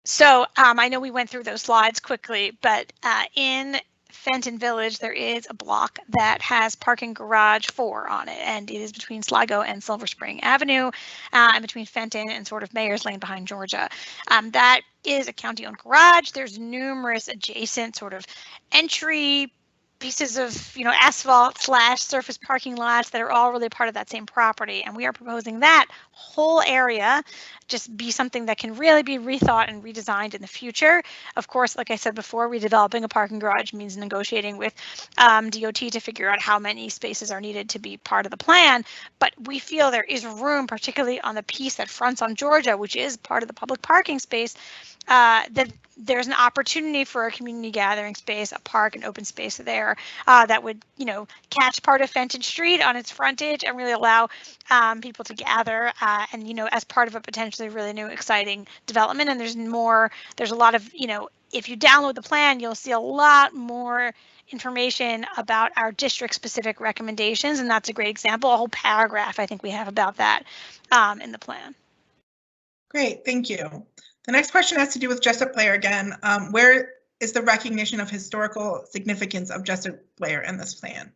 Speaker 1: So I know we went through those slides quickly, but in Fenton Village, there is a block that has parking garage 4 on it, and it is between Sligo and Silver Spring Avenue, and between Fenton and sort of Mayor's Lane behind Georgia. That is a county-owned garage. There's numerous adjacent sort of entry pieces of, asphalt / surface parking lots that are all really part of that same property. And we are proposing that whole area just be something that can really be rethought and redesigned in the future. Of course, like I said before, redeveloping a parking garage means negotiating with DOT to figure out how many spaces are needed to be part of the plan. But we feel there is room, particularly on the piece that fronts on Georgia, which is part of the public parking space, that there's an opportunity for a community gathering space, a park, an open space there that would, catch part of Fenton Street on its frontage and really allow people to gather and, as part of a potentially really new, exciting development. And there's a lot of, if you download the plan, you'll see a lot more information about our district specific recommendations. And that's a great example, a whole paragraph I think we have about that in the plan.
Speaker 3: Great, thank you. The next question has to do with Jessup Blair again. Where is the recognition of historical significance of Jessup Blair in this plan?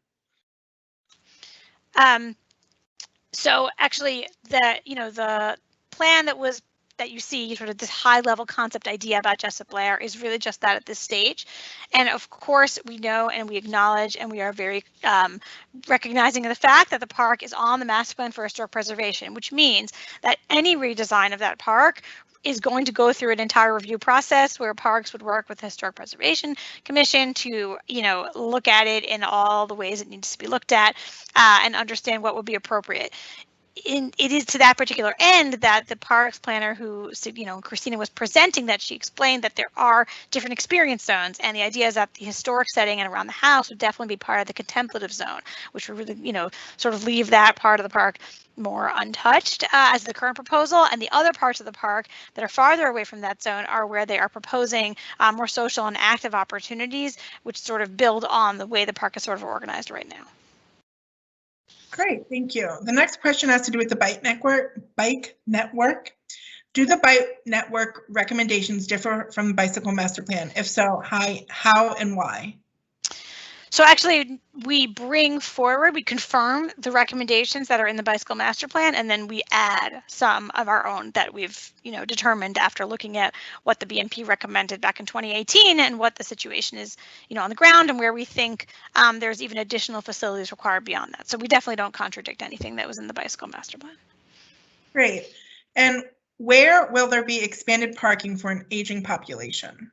Speaker 1: So actually, the plan that you see, sort of this high level concept idea about Jessup Blair is really just that at this stage. And of course, we know and we acknowledge and we are very recognizing the fact that the park is on the master plan for historic preservation, which means that any redesign of that park is going to go through an entire review process where parks would work with the Historic Preservation Commission to, look at it in all the ways it needs to be looked at and understand what would be appropriate. It is to that particular end that the parks planner who, Christina was presenting, that she explained that there are different experience zones, and the idea is that the historic setting and around the house would definitely be part of the contemplative zone, which would really, sort of leave that part of the park more untouched as the current proposal. And the other parts of the park that are farther away from that zone are where they are proposing more social and active opportunities, which sort of build on the way the park is sort of organized right now.
Speaker 3: Great, thank you. The next question has to do with the bike network. Do the bike network recommendations differ from the bicycle master plan? If so, how and why?
Speaker 1: So actually, we confirm the recommendations that are in the bicycle master plan, and then we add some of our own that we've, determined after looking at what the BNP recommended back in 2018 and what the situation is, on the ground and where we think there's even additional facilities required beyond that. So we definitely don't contradict anything that was in the bicycle master plan. Great.
Speaker 3: And where will there be expanded parking for an aging population?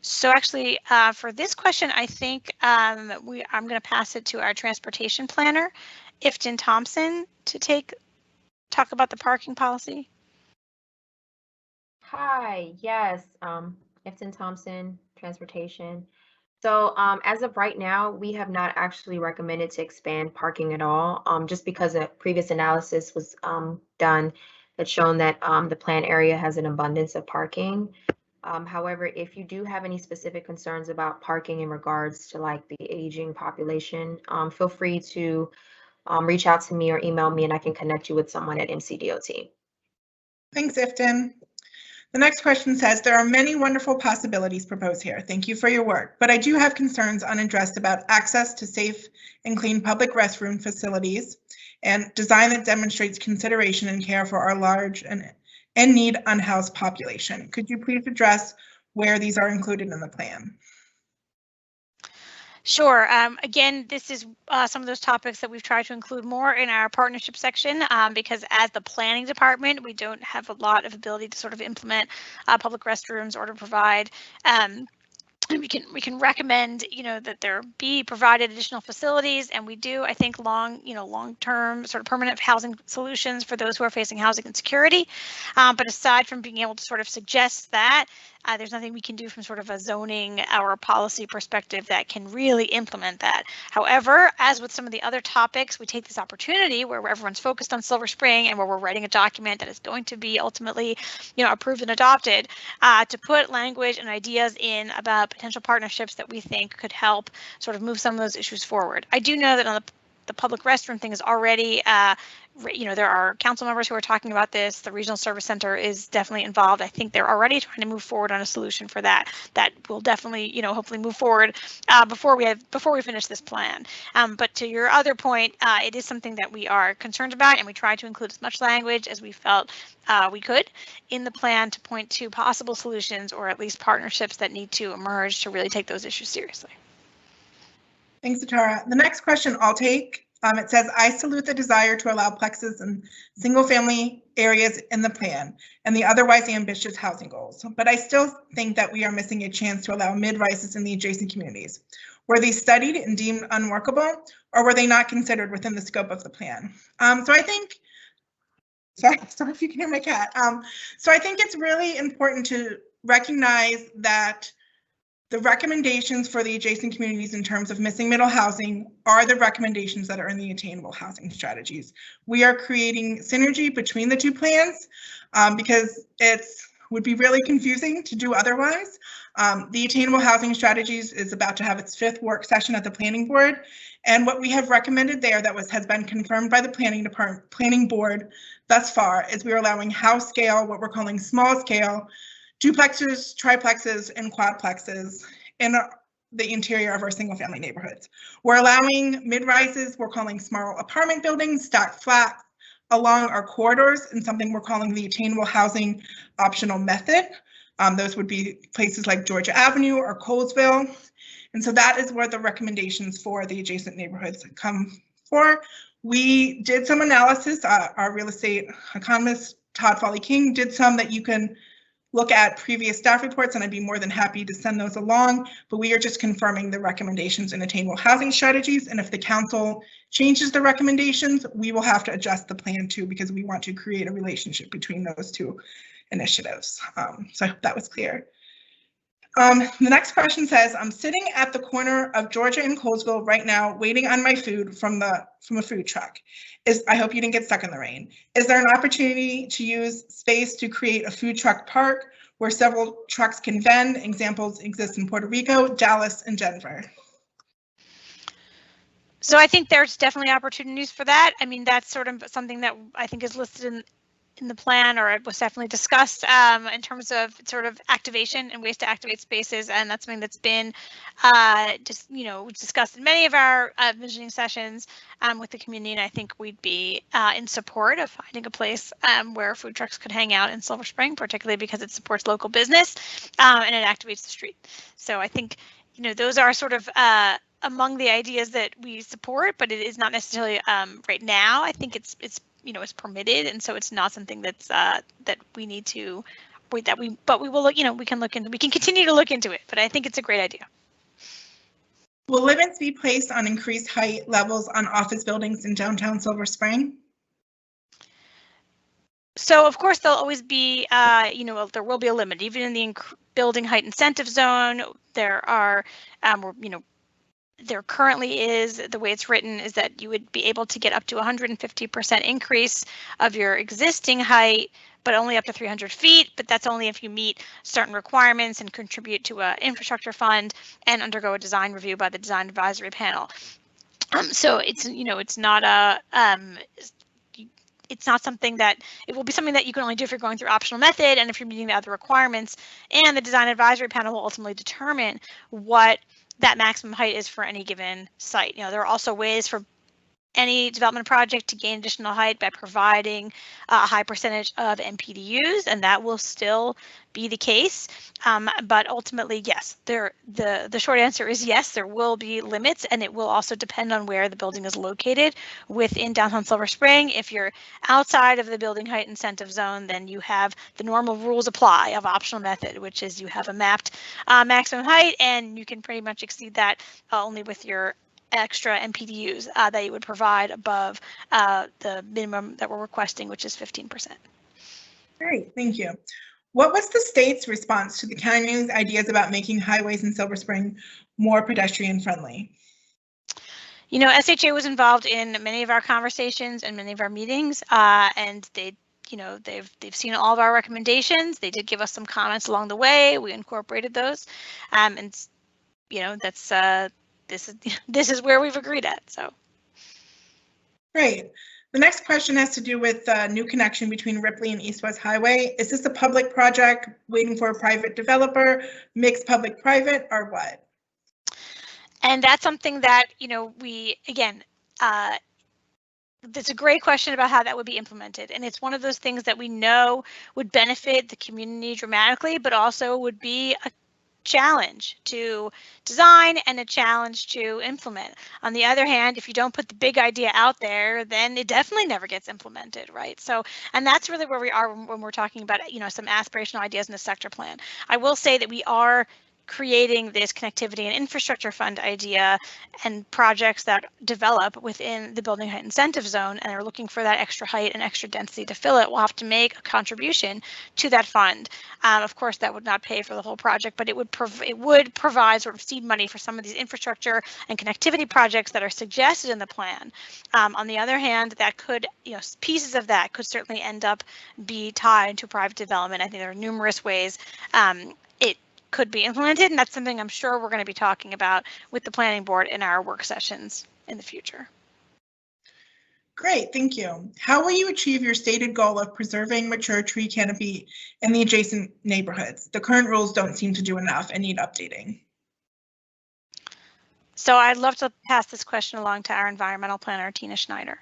Speaker 1: So actually, for this question, I think I'm going to pass it to our transportation planner, Ifton Thompson, to talk about the parking policy.
Speaker 6: Hi, yes, Ifton Thompson, transportation. So as of right now, we have not actually recommended to expand parking at all, just because a previous analysis was done that's shown that the plan area has an abundance of parking. However, if you do have any specific concerns about parking in regards to like the aging population, feel free to reach out to me or email me and I can connect you with someone at MCDOT.
Speaker 3: Thanks, Ifton. The next question says, there are many wonderful possibilities proposed here. Thank you for your work, but I do have concerns unaddressed about access to safe and clean public restroom facilities and design that demonstrates consideration and care for our large and need unhoused population. Could you please address where these are included in the plan?
Speaker 1: Sure. Again, this is some of those topics that we've tried to include more in our partnership section because as the planning department, we don't have a lot of ability to sort of implement public restrooms or to provide we can recommend, that there be provided additional facilities, and we do, I think, long-term sort of permanent housing solutions for those who are facing housing insecurity. But aside from being able to sort of suggest that, there's nothing we can do from sort of a zoning or a policy perspective that can really implement that. However, as with some of the other topics, we take this opportunity where everyone's focused on Silver Spring and where we're writing a document that is going to be ultimately, approved and adopted, to put language and ideas in about potential partnerships that we think could help sort of move some of those issues forward. I do know that on the public restroom thing is already, there are council members who are talking about this. The regional service center is definitely involved. I think they're already trying to move forward on a solution for that. That will definitely, hopefully move forward before we finish this plan. But to your other point, it is something that we are concerned about, and we try to include as much language as we felt we could in the plan to point to possible solutions or at least partnerships that need to emerge to really take those issues seriously.
Speaker 3: Thanks, Atara. The next question I'll take. It says, I salute the desire to allow plexus and single family areas in the plan and the otherwise ambitious housing goals, but I still think that we are missing a chance to allow mid-rises in the adjacent communities. Were these studied and deemed unworkable, or were they not considered within the scope of the plan? So I think, sorry if you can hear my cat. So I think it's really important to recognize that the recommendations for the adjacent communities in terms of missing middle housing are the recommendations that are in the attainable housing strategies. We are creating synergy between the two plans because would be really confusing to do otherwise. The attainable housing strategies is about to have its 5th work session at the planning board. And what we have recommended there that has been confirmed by the planning board thus far is we're allowing house scale, what we're calling small scale, duplexes, triplexes, and quadplexes in the interior of our single family neighborhoods. We're allowing mid-rises, we're calling small apartment buildings, stacked flats along our corridors in something we're calling the attainable housing optional method. Those would be places like Georgia Avenue or Colesville. And so that is where the recommendations for the adjacent neighborhoods come for. We did some analysis, our real estate economist, Todd Foley-King, did some that you can look at previous staff reports, and I'd be more than happy to send those along, but we are just confirming the recommendations in attainable housing strategies. And if the council changes the recommendations, we will have to adjust the plan too, because we want to create a relationship between those two initiatives. So I hope that was clear. The next question says, I'm sitting at the corner of Georgia and Colesville right now, waiting on my food from a food truck. I hope you didn't get stuck in the rain. Is there an opportunity to use space to create a food truck park where several trucks can vend? Examples exist in Puerto Rico, Dallas, and Denver.
Speaker 1: So I think there's definitely opportunities for that. I mean, that's sort of something that I think is listed in the plan, or it was definitely discussed in terms of sort of activation and ways to activate spaces, and that's something that's been discussed in many of our visioning sessions with the community. And I think we'd be in support of finding a place where food trucks could hang out in Silver Spring, particularly because it supports local business and it activates the street. So I think those are sort of among the ideas that we support, but it is not necessarily right now. I think it's permitted, and so it's not something that's that we need to but we will look, we can continue to look into it, but I think it's a great idea.
Speaker 3: Will limits be placed on increased height levels on office buildings in downtown Silver Spring?
Speaker 1: So of course there'll always be there will be a limit. Even in the building height incentive zone, there are there currently is, the way it's written is that you would be able to get up to 150% increase of your existing height, but only up to 300 feet. But that's only if you meet certain requirements and contribute to an infrastructure fund and undergo a design review by the design advisory panel. So it's it's not something that, it will be something that you can only do if you're going through optional method and if you're meeting the other requirements, and the design advisory panel will ultimately determine what that maximum height is for any given site. There are also ways for any development project to gain additional height by providing a high percentage of MPDUs, and that will still be the case. But ultimately, yes, the short answer is yes, there will be limits, and it will also depend on where the building is located within downtown Silver Spring. If you're outside of the building height incentive zone, then you have the normal rules apply of optional method, which is you have a mapped maximum height, and you can pretty much exceed that only with your extra MPDUs that you would provide above the minimum that we're requesting, which is 15%.
Speaker 3: Great, thank you. What was the state's response to the county's ideas about making highways in Silver Spring more pedestrian friendly?
Speaker 1: SHA was involved in many of our conversations and many of our meetings, and they've seen all of our recommendations. They did give us some comments along the way. We incorporated those, and that's this is where we've agreed at. So
Speaker 3: great. The next question has to do with new connection between Ripley and East West Highway. Is this a public project waiting for a private developer, mixed public-private, or what?
Speaker 1: And that's something that we that's a great question about how that would be implemented. And it's one of those things that we know would benefit the community dramatically, but also would be a challenge to design and a challenge to implement. On the other hand, if you don't put the big idea out there, then it definitely never gets implemented, right? So, and that's really where we are when we're talking about some aspirational ideas in the sector plan. I will say that we are creating this connectivity and infrastructure fund idea and projects that develop within the building height incentive zone and are looking for that extra height and extra density to fill it will have to make a contribution to that fund. Of course, that would not pay for the whole project, but it would provide sort of seed money for some of these infrastructure and connectivity projects that are suggested in the plan. On the other hand, that could, pieces of that could certainly end up be tied to private development. I think there are numerous ways it could be implemented, and that's something I'm sure we're going to be talking about with the planning board in our work sessions in the future.
Speaker 3: Great, thank you. How will you achieve your stated goal of preserving mature tree canopy in the adjacent neighborhoods? The current rules don't seem to do enough and need updating.
Speaker 1: So I'd love to pass this question along to our environmental planner, Tina Schneider.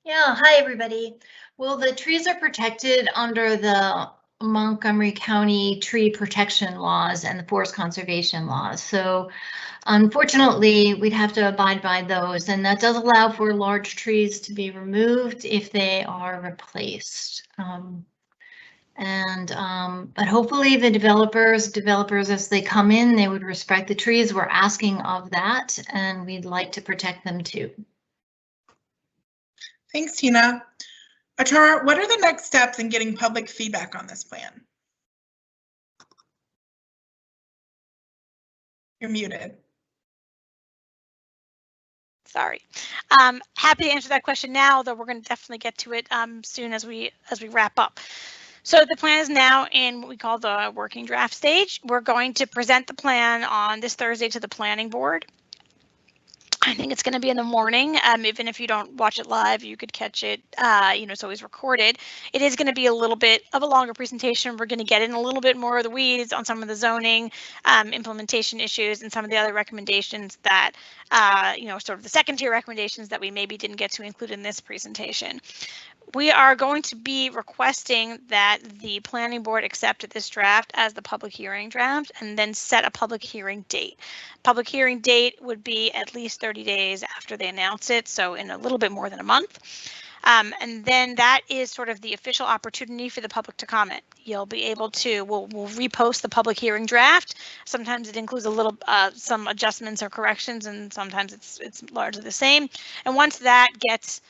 Speaker 7: Yeah, hi everybody. Well, the trees are protected under the Montgomery County tree protection laws and the forest conservation laws. So unfortunately, we'd have to abide by those, and that does allow for large trees to be removed if they are replaced. But hopefully the developers as they come in, they would respect the trees. We're asking of that, and we'd like to protect them too.
Speaker 3: Thanks, Tina. Atara, what are the next steps in getting public feedback on this plan? You're muted.
Speaker 1: Sorry. Happy to answer that question now, though we're going to definitely get to it soon as we wrap up. So the plan is now in what we call the working draft stage. We're going to present the plan on this Thursday to the planning board. I think it's going to be in the morning. Even if you don't watch it live, you could catch it. It's always recorded. It is going to be a little bit of a longer presentation. We're going to get in a little bit more of the weeds on some of the zoning implementation issues and some of the other recommendations that, sort of the second tier recommendations that we maybe didn't get to include in this presentation. We are going to be requesting that the planning board accept this draft as the public hearing draft and then set a public hearing date. Public hearing date would be at least 30 days after they announce it, so in a little bit more than a month. And then that is sort of the official opportunity for the public to comment. You'll be able to, we'll repost the public hearing draft. Sometimes it includes a little, some adjustments or corrections, and sometimes it's largely the same. And once that gets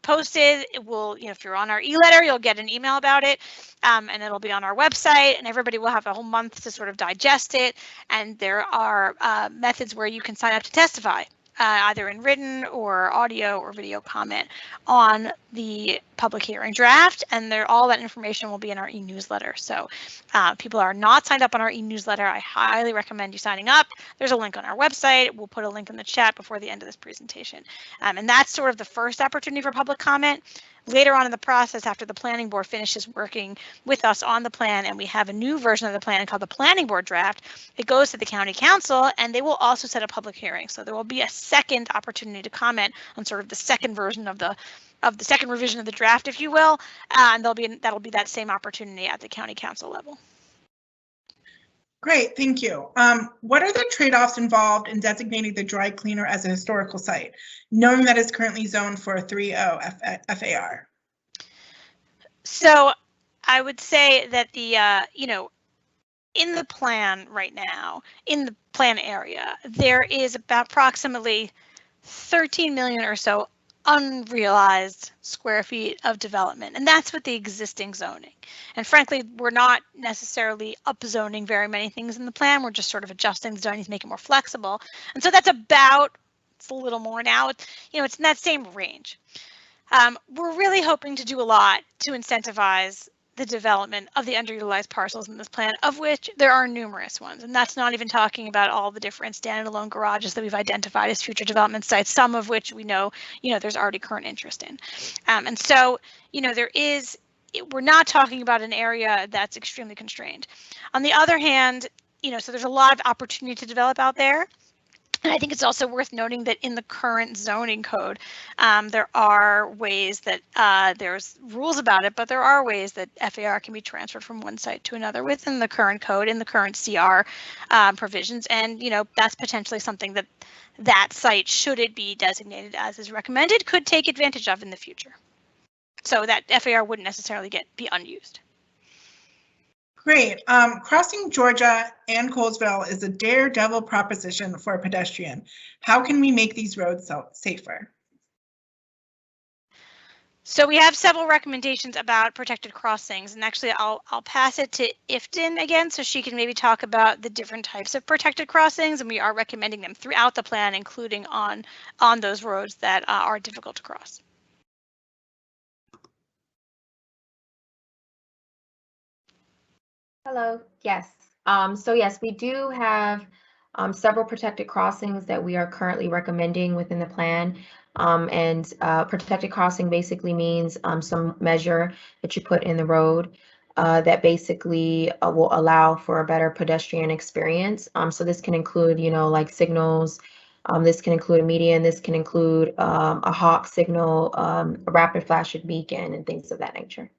Speaker 1: posted, it will, if you're on our e-letter, you'll get an email about it, and it'll be on our website, and everybody will have a whole month to sort of digest it. And there are methods where you can sign up to testify, either in written or audio or video comment on the public hearing draft, and all that information will be in our e-newsletter. So people are not signed up on our e-newsletter, I highly recommend you signing up. There's a link on our website. We'll put a link in the chat before the end of this presentation. And that's sort of the first opportunity for public comment. Later on in the process, after the planning board finishes working with us on the plan and we have a new version of the plan called the planning board draft, it goes to the county council and they will also set a public hearing. So there will be a second opportunity to comment on sort of the second version of the second revision of the draft, if you will, and that'll be that same opportunity at the county council level.
Speaker 3: Great, thank you. What are the trade-offs involved in designating the dry cleaner as a historical site, knowing that it's currently zoned for a 3.0 FAR?
Speaker 1: So I would say that the, in the plan right now, in the plan area, there is about approximately 13 million or so unrealized square feet of development, and that's with the existing zoning. And frankly, we're not necessarily upzoning very many things in the plan. We're just sort of adjusting the zoning to make it more flexible. And so that's it's a little more now. It's in that same range. We're really hoping to do a lot to incentivize the development of the underutilized parcels in this plan, of which there are numerous ones. And that's not even talking about all the different standalone garages that we've identified as future development sites, some of which we know, there's already current interest in. And so, we're not talking about an area that's extremely constrained. On the other hand, so there's a lot of opportunity to develop out there. And I think it's also worth noting that in the current zoning code, there are ways that there's rules about it, but there are ways that FAR can be transferred from one site to another within the current code, in the current CR provisions. And, that's potentially something that site, should it be designated as is recommended, could take advantage of in the future. So that FAR wouldn't necessarily be unused.
Speaker 3: Great. Crossing Georgia and Colesville is a daredevil proposition for a pedestrian. How can we make these roads safer?
Speaker 1: So we have several recommendations about protected crossings, and actually I'll pass it to Iftin again so she can maybe talk about the different types of protected crossings, and we are recommending them throughout the plan, including on those roads that are difficult to cross.
Speaker 6: Hello, yes. So yes, we do have several protected crossings that we are currently recommending within the plan. Protected crossing basically means some measure that you put in the road that basically will allow for a better pedestrian experience. So this can include, like signals. This can include a median. This can include a hawk signal, a rapid flashing beacon, and things of that nature.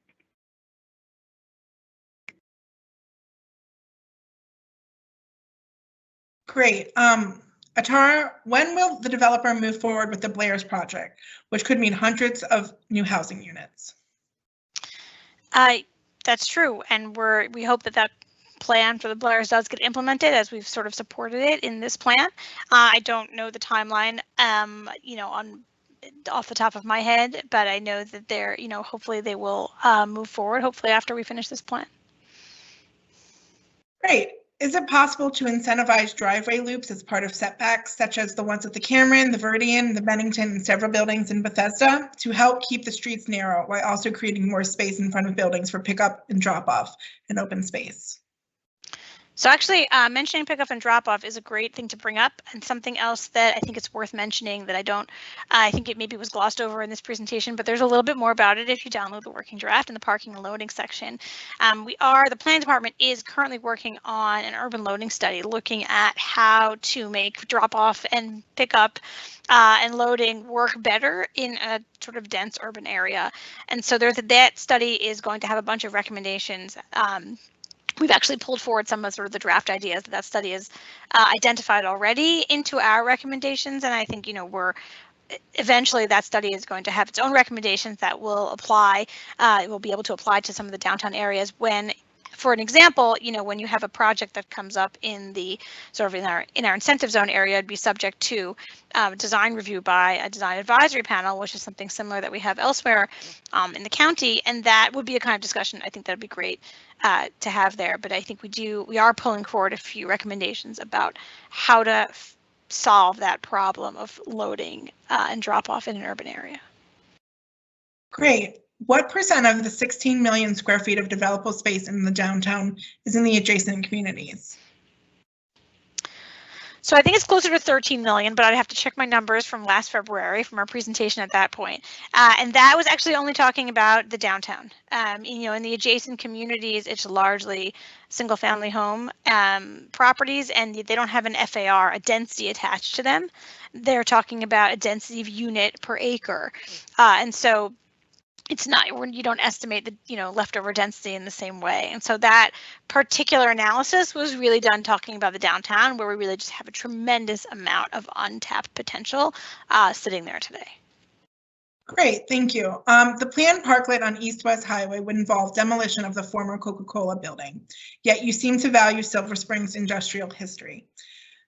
Speaker 3: Great. Atara, when will the developer move forward with the Blair's project, which could mean hundreds of new housing units?
Speaker 1: That's true, and we hope that plan for the Blairs does get implemented, as we've sort of supported it in this plan. I don't know the timeline, off the top of my head, but I know that they're, hopefully they will move forward, hopefully after we finish this plan.
Speaker 3: Great. Is it possible to incentivize driveway loops as part of setbacks, such as the ones at the Cameron, the Verdian, the Bennington, and several buildings in Bethesda, to help keep the streets narrow while also creating more space in front of buildings for pickup and drop off and open space?
Speaker 1: So actually mentioning pickup and drop off is a great thing to bring up, and something else that I think it's worth mentioning that I think it maybe was glossed over in this presentation, but there's a little bit more about it if you download the working draft in the parking and loading section. The planning department is currently working on an urban loading study looking at how to make drop off and pickup and loading work better in a sort of dense urban area. And so that study is going to have a bunch of recommendations. We've actually pulled forward some of sort of the draft ideas that study has identified already into our recommendations, and I think eventually that study is going to have its own recommendations that will apply. It will be able to apply to some of the downtown areas when. For an example, when you have a project that comes up in the sort of in our incentive zone area, it'd be subject to design review by a design advisory panel, which is something similar that we have elsewhere in the county, and that would be a kind of discussion I think that'd be great to have there. But I think we are pulling forward a few recommendations about how to solve that problem of loading and drop off in an urban area.
Speaker 3: Great. What percent of the 16 million square feet of developable space in the downtown is in the adjacent communities?
Speaker 1: So I think it's closer to 13 million, but I'd have to check my numbers from last February from our presentation at that point. And that was actually only talking about the downtown. In the adjacent communities, it's largely single family home properties, and they don't have an FAR, a density attached to them. They're talking about a density of unit per acre. And so it's not, you don't estimate the leftover density in the same way. And so that particular analysis was really done talking about the downtown, where we really just have a tremendous amount of untapped potential sitting there today.
Speaker 3: Great, thank you. The planned parklet on East-West Highway would involve demolition of the former Coca-Cola building, yet you seem to value Silver Spring's industrial history.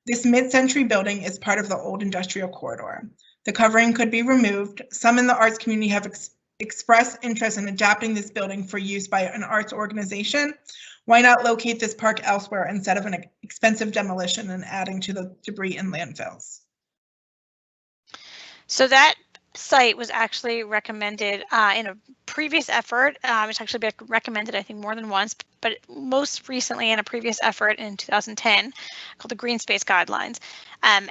Speaker 3: This mid-century building is part of the old industrial corridor. The covering could be removed. Some in the arts community have expressed interest in adapting this building for use by an arts organization. Why not locate this park elsewhere instead of an expensive demolition and adding to the debris in landfills?
Speaker 1: So that site was actually recommended in a previous effort. It's actually been recommended, I think, more than once, but most recently in a previous effort in 2010 called the Green Space Guidelines. And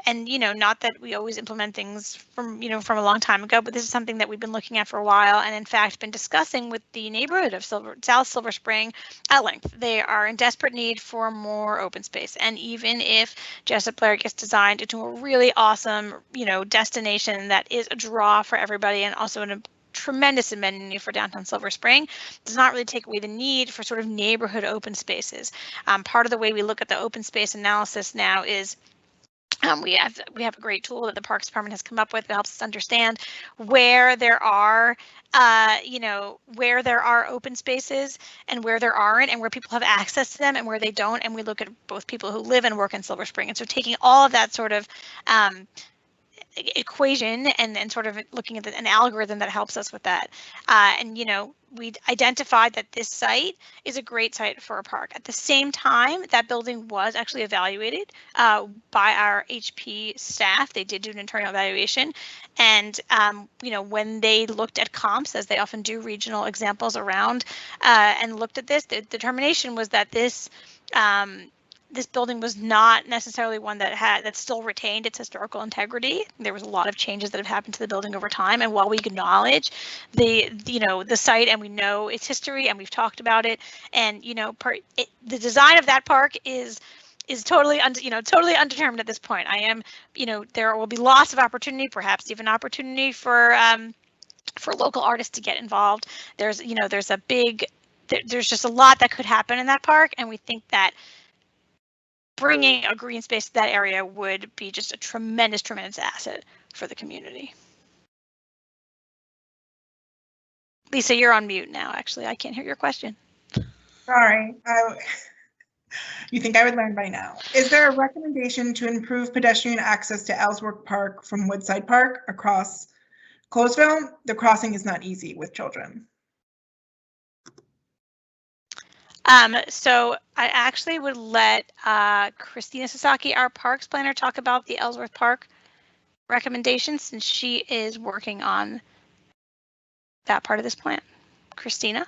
Speaker 1: not that we always implement things from a long time ago, but this is something that we've been looking at for a while, and in fact been discussing with the neighborhood of South Silver Spring at length. They are in desperate need for more open space, and even if Jessup Blair gets designed into a really awesome destination that is a draw for everybody and also a tremendous amenity for downtown Silver Spring, does not really take away the need for sort of neighborhood open spaces. Part of the way we look at the open space analysis now is We have a great tool that the Parks Department has come up with that helps us understand where there are, where there are open spaces and where there aren't, and where people have access to them and where they don't. And we look at both people who live and work in Silver Spring. And so taking all of that sort of equation and sort of looking at an algorithm that helps us with that. We identified that this site is a great site for a park. At the same time, that building was actually evaluated by our HP staff. They did do an internal evaluation, and when they looked at comps, as they often do, regional examples around, and looked at this, the determination was that this building was not necessarily one that still retained its historical integrity. There was a lot of changes that have happened to the building over time, and while we acknowledge the site and we know its history and we've talked about it, and the design of that park is totally totally undetermined at this point. There will be lots of opportunity, perhaps even opportunity for local artists to get involved. There's just a lot that could happen in that park, and we think that bringing a green space to that area would be just a tremendous asset for the community. Lisa, you're on mute now. Actually, I can't hear your question.
Speaker 3: Sorry. You think I would learn by now. Is there a recommendation to improve pedestrian access to ELLSWORTH Park from Woodside Park across Colesville? The crossing is not easy with children.
Speaker 1: So I actually would let Christina Sasaki, our parks planner, talk about the ELLSWORTH Park recommendations, since she is working on that part of this plan. Christina?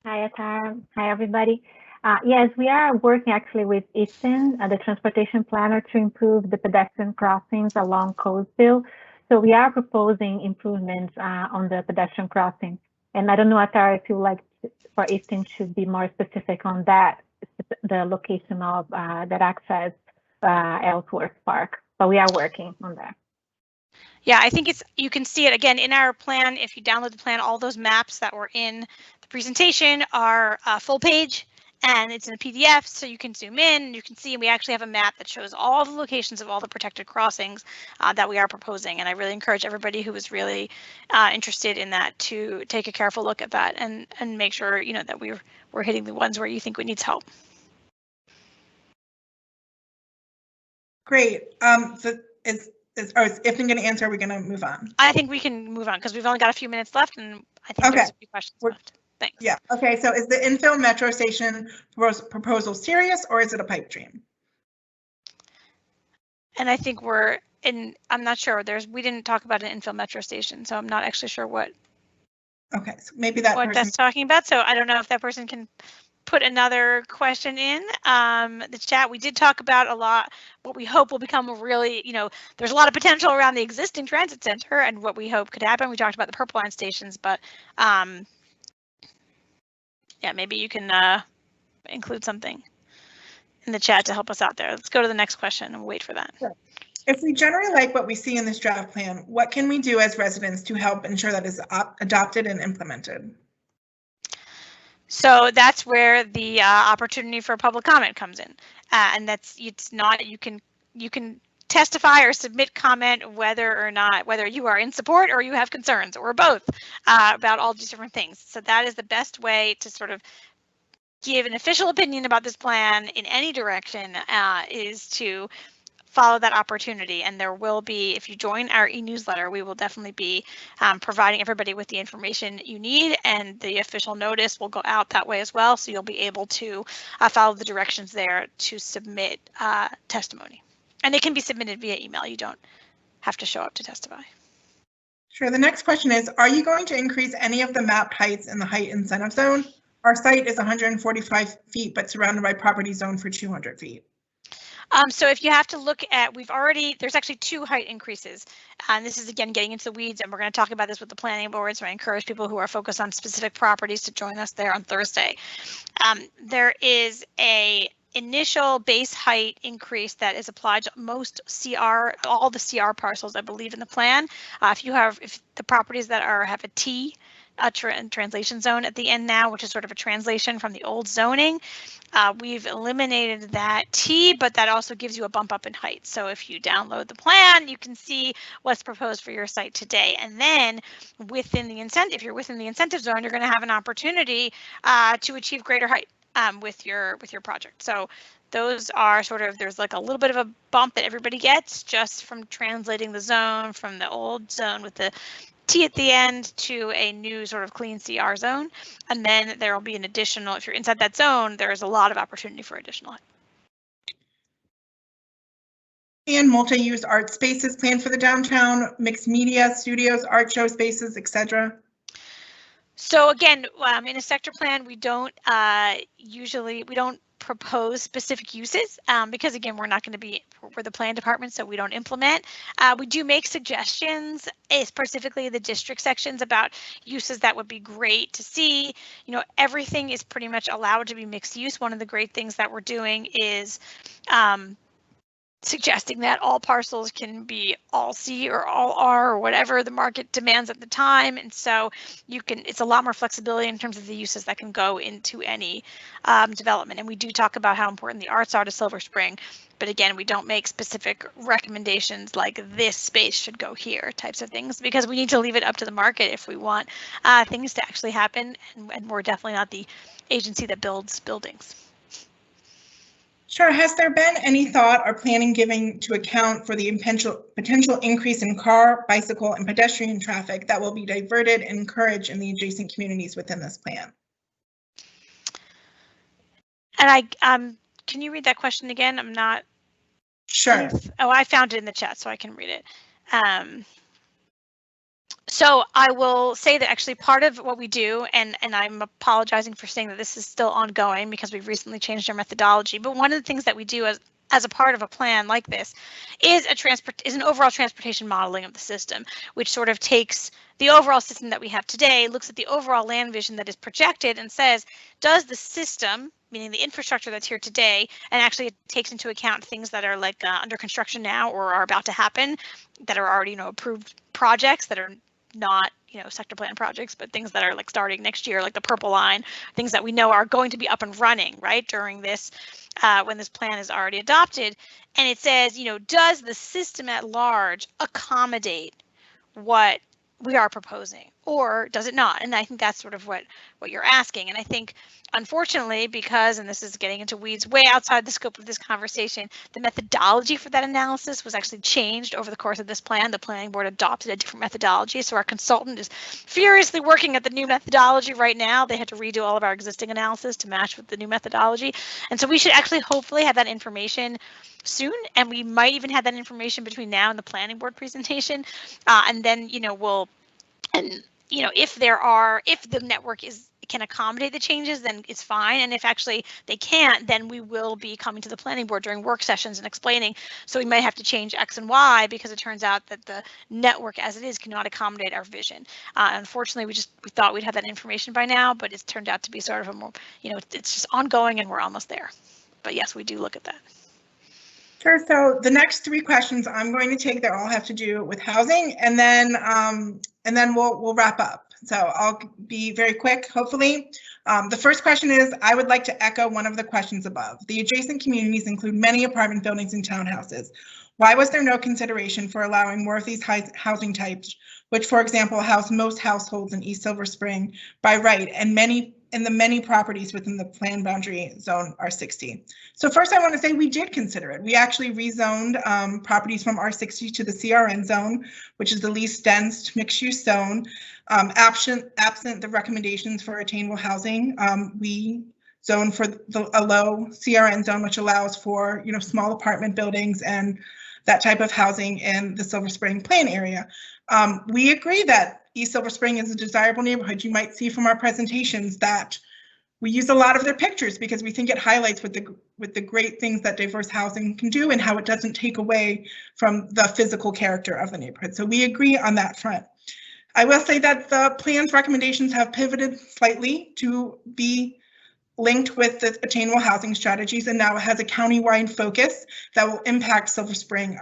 Speaker 5: Hi, Atara. Hi, everybody. Yes, we are working actually with Ethan, the transportation planner, to improve the pedestrian crossings along Colesville. So we are proposing improvements on the pedestrian crossing. And I don't know, Atara, if you like for Ethan to be more specific on that, the location of that access ELLSWORTH Park, but we are working on that.
Speaker 1: Yeah, I think you can see it again in our plan. If you download the plan, all those maps that were in the presentation are full page, and it's in a PDF, so you can zoom in, you can see, and we actually have a map that shows all the locations of all the protected crossings that we are proposing. And I really encourage everybody who is really interested in that to take a careful look at that and make sure that we're hitting the ones where you think we need help.
Speaker 3: Great. Is Ifton going to answer? Are we going to move on?
Speaker 1: I think we can move on because we've only got a few minutes left, and I think there's a few questions left. Thanks.
Speaker 3: Yeah. Okay. So is the infill metro station proposal serious, or is it a pipe dream?
Speaker 1: And I think I'm not sure. We didn't talk about an infill metro station, so I'm not actually sure what.
Speaker 3: Okay. So maybe what
Speaker 1: that's talking about. So I don't know if that person can put another question in the chat. We did talk about a lot what we hope will become a really, there's a lot of potential around the existing transit center and what we hope could happen. We talked about the Purple Line stations, but yeah, maybe you can include something in the chat to help us out there. Let's go to the next question and wait for that.
Speaker 3: Sure. If we generally like what we see in this draft plan, what can we do as residents to help ensure that it's adopted and implemented?
Speaker 1: So that's where the opportunity for public comment comes in, and you can testify or submit comment whether you are in support or you have concerns or both about all these different things. So that is the best way to sort of give an official opinion about this plan in any direction, is to follow that opportunity. And there will be, if you join our e-newsletter, we will definitely be providing everybody with the information you need, and the official notice will go out that way as well. So you'll be able to follow the directions there to submit testimony. And it can be submitted via email. You don't have to show up to testify.
Speaker 3: Sure. The next question is, are you going to increase any of the mapped heights in the height incentive zone? Our site is 145 feet, but surrounded by property zone for 200 feet.
Speaker 1: So if you have to look at, there's actually 2 height increases. And this is, again, getting into the weeds, and we're going to talk about this with the planning board. So I encourage people who are focused on specific properties to join us there on Thursday. There is a initial base height increase that is applied to all the CR parcels, I believe, in the plan. If the properties that have a T translation zone at the end now, which is sort of a translation from the old zoning. We've eliminated that T, but that also gives you a bump up in height. So if you download the plan, you can see what's proposed for your site today. And then within the incentive, if you're within the incentive zone, you're going to have an opportunity to achieve greater height with your project. So those are sort of, there's like a little bit of a bump that everybody gets just from translating the zone from the old zone with the T at the end to a new sort of clean CR zone. And then there will be an additional, if you're inside that zone, there is a lot of opportunity for additional height.
Speaker 3: And multi-use art spaces planned for the downtown, mixed media, studios, art show spaces, etc.
Speaker 1: So again, in a sector plan, we don't we don't propose specific uses because again, we're not going to be, we're the plan department, so we don't implement. We do make suggestions, specifically the district sections, about uses that would be great to see. You know, everything is pretty much allowed to be mixed use. One of the great things that we're doing is suggesting that all parcels can be all C or all R or whatever the market demands at the time. And so you can, it's a lot more flexibility in terms of the uses that can go into any development. And we do talk about how important the arts are to Silver Spring, but again, we don't make specific recommendations like this space should go here types of things, because we need to leave it up to the market if we want things to actually happen. And we're definitely not the agency that builds buildings.
Speaker 3: Sure. Has there been any thought or planning given to account for the potential increase in car, bicycle, and pedestrian traffic that will be diverted and encouraged in the adjacent communities within this plan?
Speaker 1: And can you read that question again? I'm not
Speaker 3: sure.
Speaker 1: Oh, I found it in the chat, so I can read it. So I will say that actually part of what we do, and I'm apologizing for saying that this is still ongoing because we've recently changed our methodology, but one of the things that we do as a part of a plan like this is an overall transportation modeling of the system, which sort of takes the overall system that we have today, looks at the overall land vision that is projected and says, does the system, meaning the infrastructure that's here today, and actually it takes into account things that are like under construction now or are about to happen, that are already, approved projects that are not, sector plan projects, but things that are like starting next year, like the purple line, things that we know are going to be up and running, right, during this, when this plan is already adopted. And it says, does the system at large accommodate what we are proposing, or does it not? And I think that's sort of what you're asking. And I think, unfortunately, because, and this is getting into weeds way outside the scope of this conversation, the methodology for that analysis was actually changed over the course of this plan. The planning board adopted a different methodology. So our consultant is furiously working at the new methodology right now. They had to redo all of our existing analysis to match with the new methodology. And so we should actually hopefully have that information soon, and we might even have that information between now and the planning board presentation, and then if the network can accommodate the changes, then it's fine, and if actually they can't, then we will be coming to the planning board during work sessions and explaining, so we might have to change X and Y because it turns out that the network as it is cannot accommodate our vision. Unfortunately, we thought we'd have that information by now, but it's turned out to be sort of a more, it's just ongoing and we're almost there. But yes, we do look at that.
Speaker 3: Sure. So the next three questions I'm going to take, they all have to do with housing, and then we'll wrap up. So I'll be very quick, hopefully. The first question is, I would like to echo one of the questions above. The adjacent communities include many apartment buildings and townhouses. Why was there no consideration for allowing more of these housing types, which, for example, house most households in East Silver Spring by right, and the many properties within the plan boundary zone R60. So first I want to say we did consider it. We actually rezoned properties from R60 to the CRN zone, which is the least dense mixed use zone. Absent the recommendations for attainable housing, we zoned for a low CRN zone, which allows for small apartment buildings and that type of housing in the Silver Spring plan area. We agree that East Silver Spring is a desirable neighborhood. You might see from our presentations that we use a lot of their pictures because we think it highlights with the great things that diverse housing can do and how it doesn't take away from the physical character of the neighborhood. So we agree on that front. I will say that the plan's recommendations have pivoted slightly to be linked with the attainable housing strategies, and now it has a countywide focus that will impact Silver Spring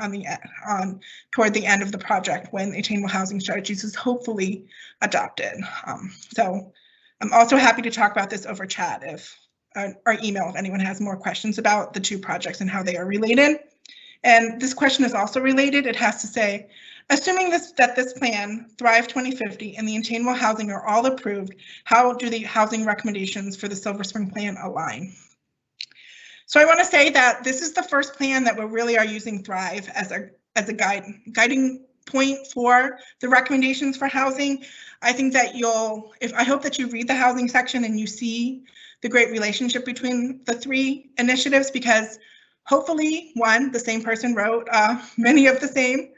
Speaker 3: toward the end of the project when attainable housing strategies is hopefully adopted. So I'm also happy to talk about this over chat or email if anyone has more questions about the two projects and how they are related. And this question is also related. It has to say, assuming that this plan, Thrive 2050, and the attainable housing are all approved, how do the housing recommendations for the Silver Spring plan align? So I want to say that this is the first plan that we really are using Thrive as a guiding point for the recommendations for housing. I think that I hope that you read the housing section and you see the great relationship between the three initiatives, because hopefully, one, the same person wrote many of the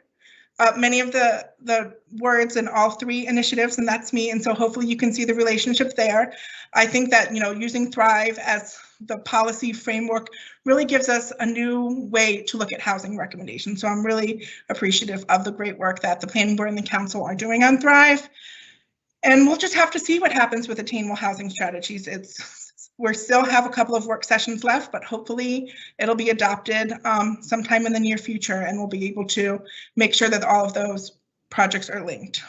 Speaker 3: words in all three initiatives, and that's me. And so hopefully you can see the relationship there. I think that, using Thrive as the policy framework really gives us a new way to look at housing recommendations. So I'm really appreciative of the great work that the Planning Board and the Council are doing on Thrive. And we'll just have to see what happens with attainable housing strategies. We still have a couple of work sessions left, but hopefully it'll be adopted sometime in the near future, and we'll be able to make sure that all of those projects are linked.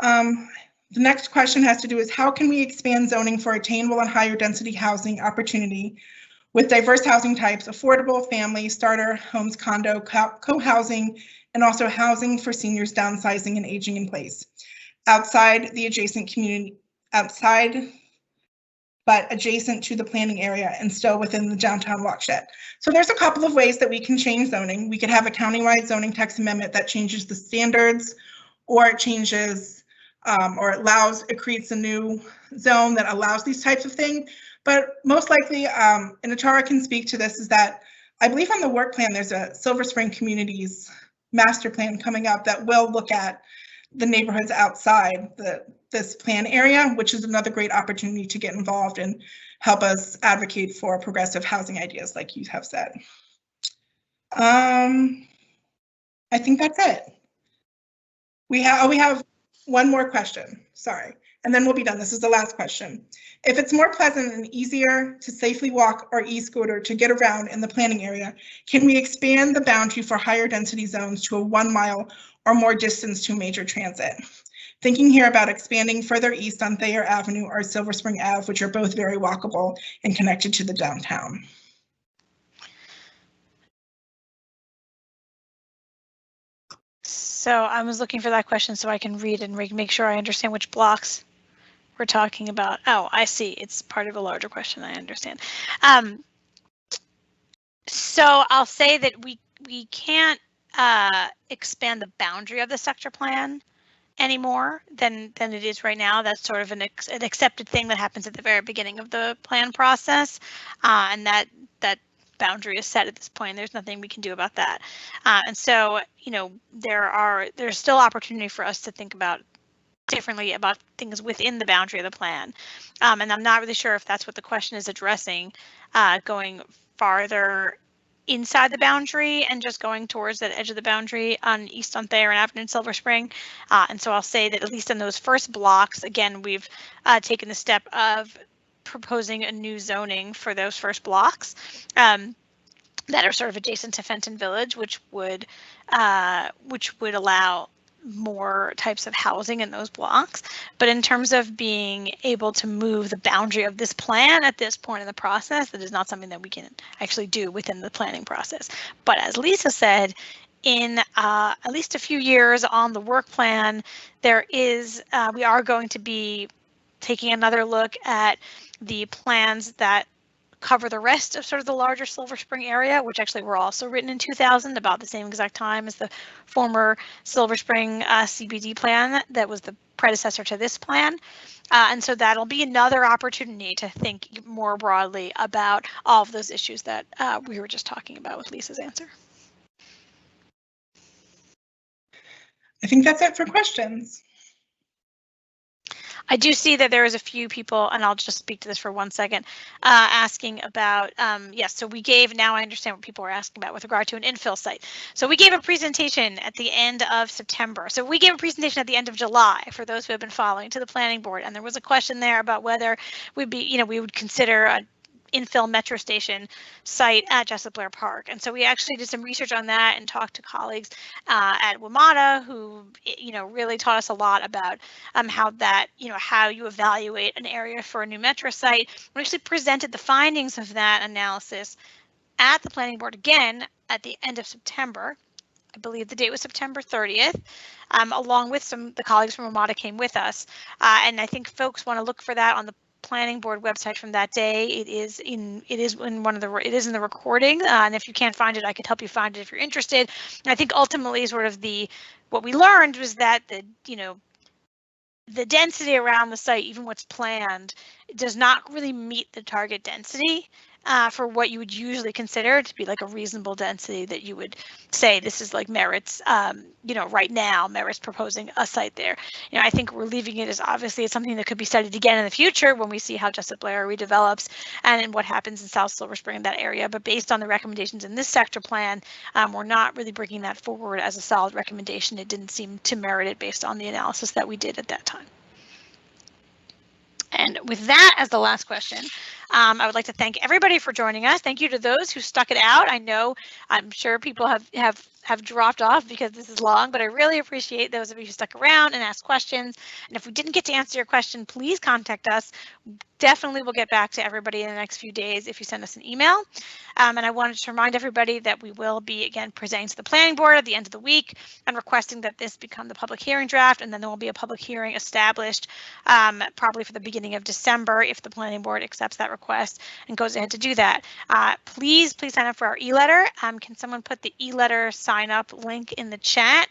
Speaker 3: The next question has to do with how can we expand zoning for attainable and higher density housing opportunity with diverse housing types, affordable, family, starter, homes, condo, co-housing, and also housing for seniors downsizing and aging in place outside the adjacent community, but adjacent to the planning area and still within the downtown watershed. So there's a couple of ways that we can change zoning. We could have a countywide zoning text amendment that changes the standards, or it changes, or it creates a new zone that allows these types of things. But most likely, and Atara can speak to this, is that I believe on the work plan, there's a Silver Spring Communities master plan coming up that will look at the neighborhoods outside this plan area, which is another great opportunity to get involved and help us advocate for progressive housing ideas like you have said. I think that's it. We have one more question, sorry, and then we'll be done. This is the last question. If it's more pleasant and easier to safely walk or e-scooter to get around in the planning area, can we expand the boundary for higher density zones to a 1 mile or more distance to major transit? Thinking here about expanding further east on Thayer Avenue or Silver Spring Ave, which are both very walkable and connected to the downtown.
Speaker 1: So I was looking for that question so I can read and make sure I understand which blocks we're talking about. Oh, I see. It's part of a larger question. I understand. So I'll say that we can't expand the boundary of the sector plan any more than it is right now. That's sort of an accepted thing that happens at the very beginning of the plan process, and that boundary is set at this point. There's nothing we can do about that, and so there's still opportunity for us to think about differently about things within the boundary of the plan, and I'm not really sure if that's what the question is addressing, going farther inside the boundary and just going towards that edge of the boundary on East on Thayer and Avenue in Silver Spring. And so I'll say that at least in those first blocks, again, we've taken the step of proposing a new zoning for those first blocks that are sort of adjacent to Fenton Village, which would allow more types of housing in those blocks. But in terms of being able to move the boundary of this plan at this point in the process, that is not something that we can actually do within the planning process. But as Lisa said, in at least a few years on the work plan, we are going to be taking another look at the plans that cover the rest of sort of the larger Silver Spring area, which actually were also written in 2000, about the same exact time as the former Silver Spring CBD plan that was the predecessor to this plan. And so that'll be another opportunity to think more broadly about all of those issues that we were just talking about with Lisa's answer.
Speaker 3: I think that's it for questions.
Speaker 1: I do see that there is a few people, and I'll just speak to this for 1 second, asking about, yes, so we gave, now I understand what people were asking about with regard to an infill site. So we gave a presentation at the end of September. So we gave a presentation at the end of July for those who have been following to the planning board. And there was a question there about whether we'd be, we would consider a infill metro station site at Jessup Blair Park. And so we actually did some research on that and talked to colleagues at WMATA who, really taught us a lot about how that, how you evaluate an area for a new metro site. We actually presented the findings of that analysis at the planning board again at the end of September. I believe the date was September 30th, along with the colleagues from WMATA came with us. And I think folks want to look for that on the planning board website from that day. It is in the recording, and if you can't find it, I could help you find it if you're interested. And I think ultimately sort of what we learned was that the density around the site, even what's planned, does not really meet the target density for what you would usually consider to be like a reasonable density that you would say this is like Merritt's, right now Merritt's proposing a site there. I think we're leaving it as obviously it's something that could be studied again in the future when we see how Jessup Blair redevelops and what happens in South Silver Spring in that area. But based on the recommendations in this sector plan, we're not really bringing that forward as a solid recommendation. It didn't seem to merit it based on the analysis that we did at that time. And with that as the last question, I would like to thank everybody for joining us. Thank you to those who stuck it out. I'm sure people have dropped off because this is long, but I really appreciate those of you who stuck around and asked questions. And if we didn't get to answer your question, please contact us. Definitely we'll get back to everybody in the next few days if you send us an email. And I wanted to remind everybody that we will be again presenting to the planning board at the end of the week and requesting that this become the public hearing draft, and then there will be a public hearing established probably for the beginning of December if the planning board accepts that request and goes ahead to do that. Please sign up for our e-letter. Can someone put the e-letter sign up link in the chat?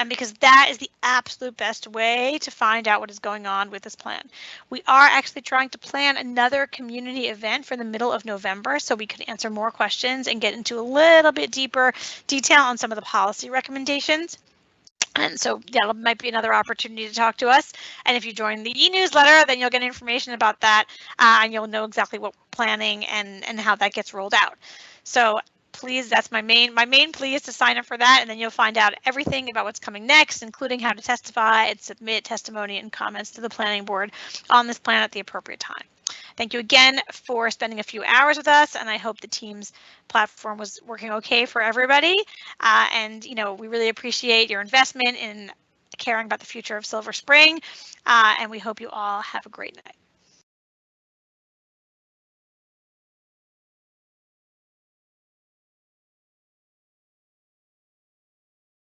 Speaker 1: Because that is the absolute best way to find out what is going on with this plan. We are actually trying to plan another community event for the middle of November so we can answer more questions and get into a little bit deeper detail on some of the policy recommendations. And so that might be another opportunity to talk to us. And if you join the e-newsletter, then you'll get information about that and you'll know exactly what we're planning and how that gets rolled out. So please, that's my main plea is to sign up for that, and then you'll find out everything about what's coming next, including how to testify and submit testimony and comments to the planning board on this plan at the appropriate time. Thank you again for spending a few hours with us, and I hope the team's platform was working okay for everybody. And we really appreciate your investment in caring about the future of Silver Spring, and we hope you all have a great night.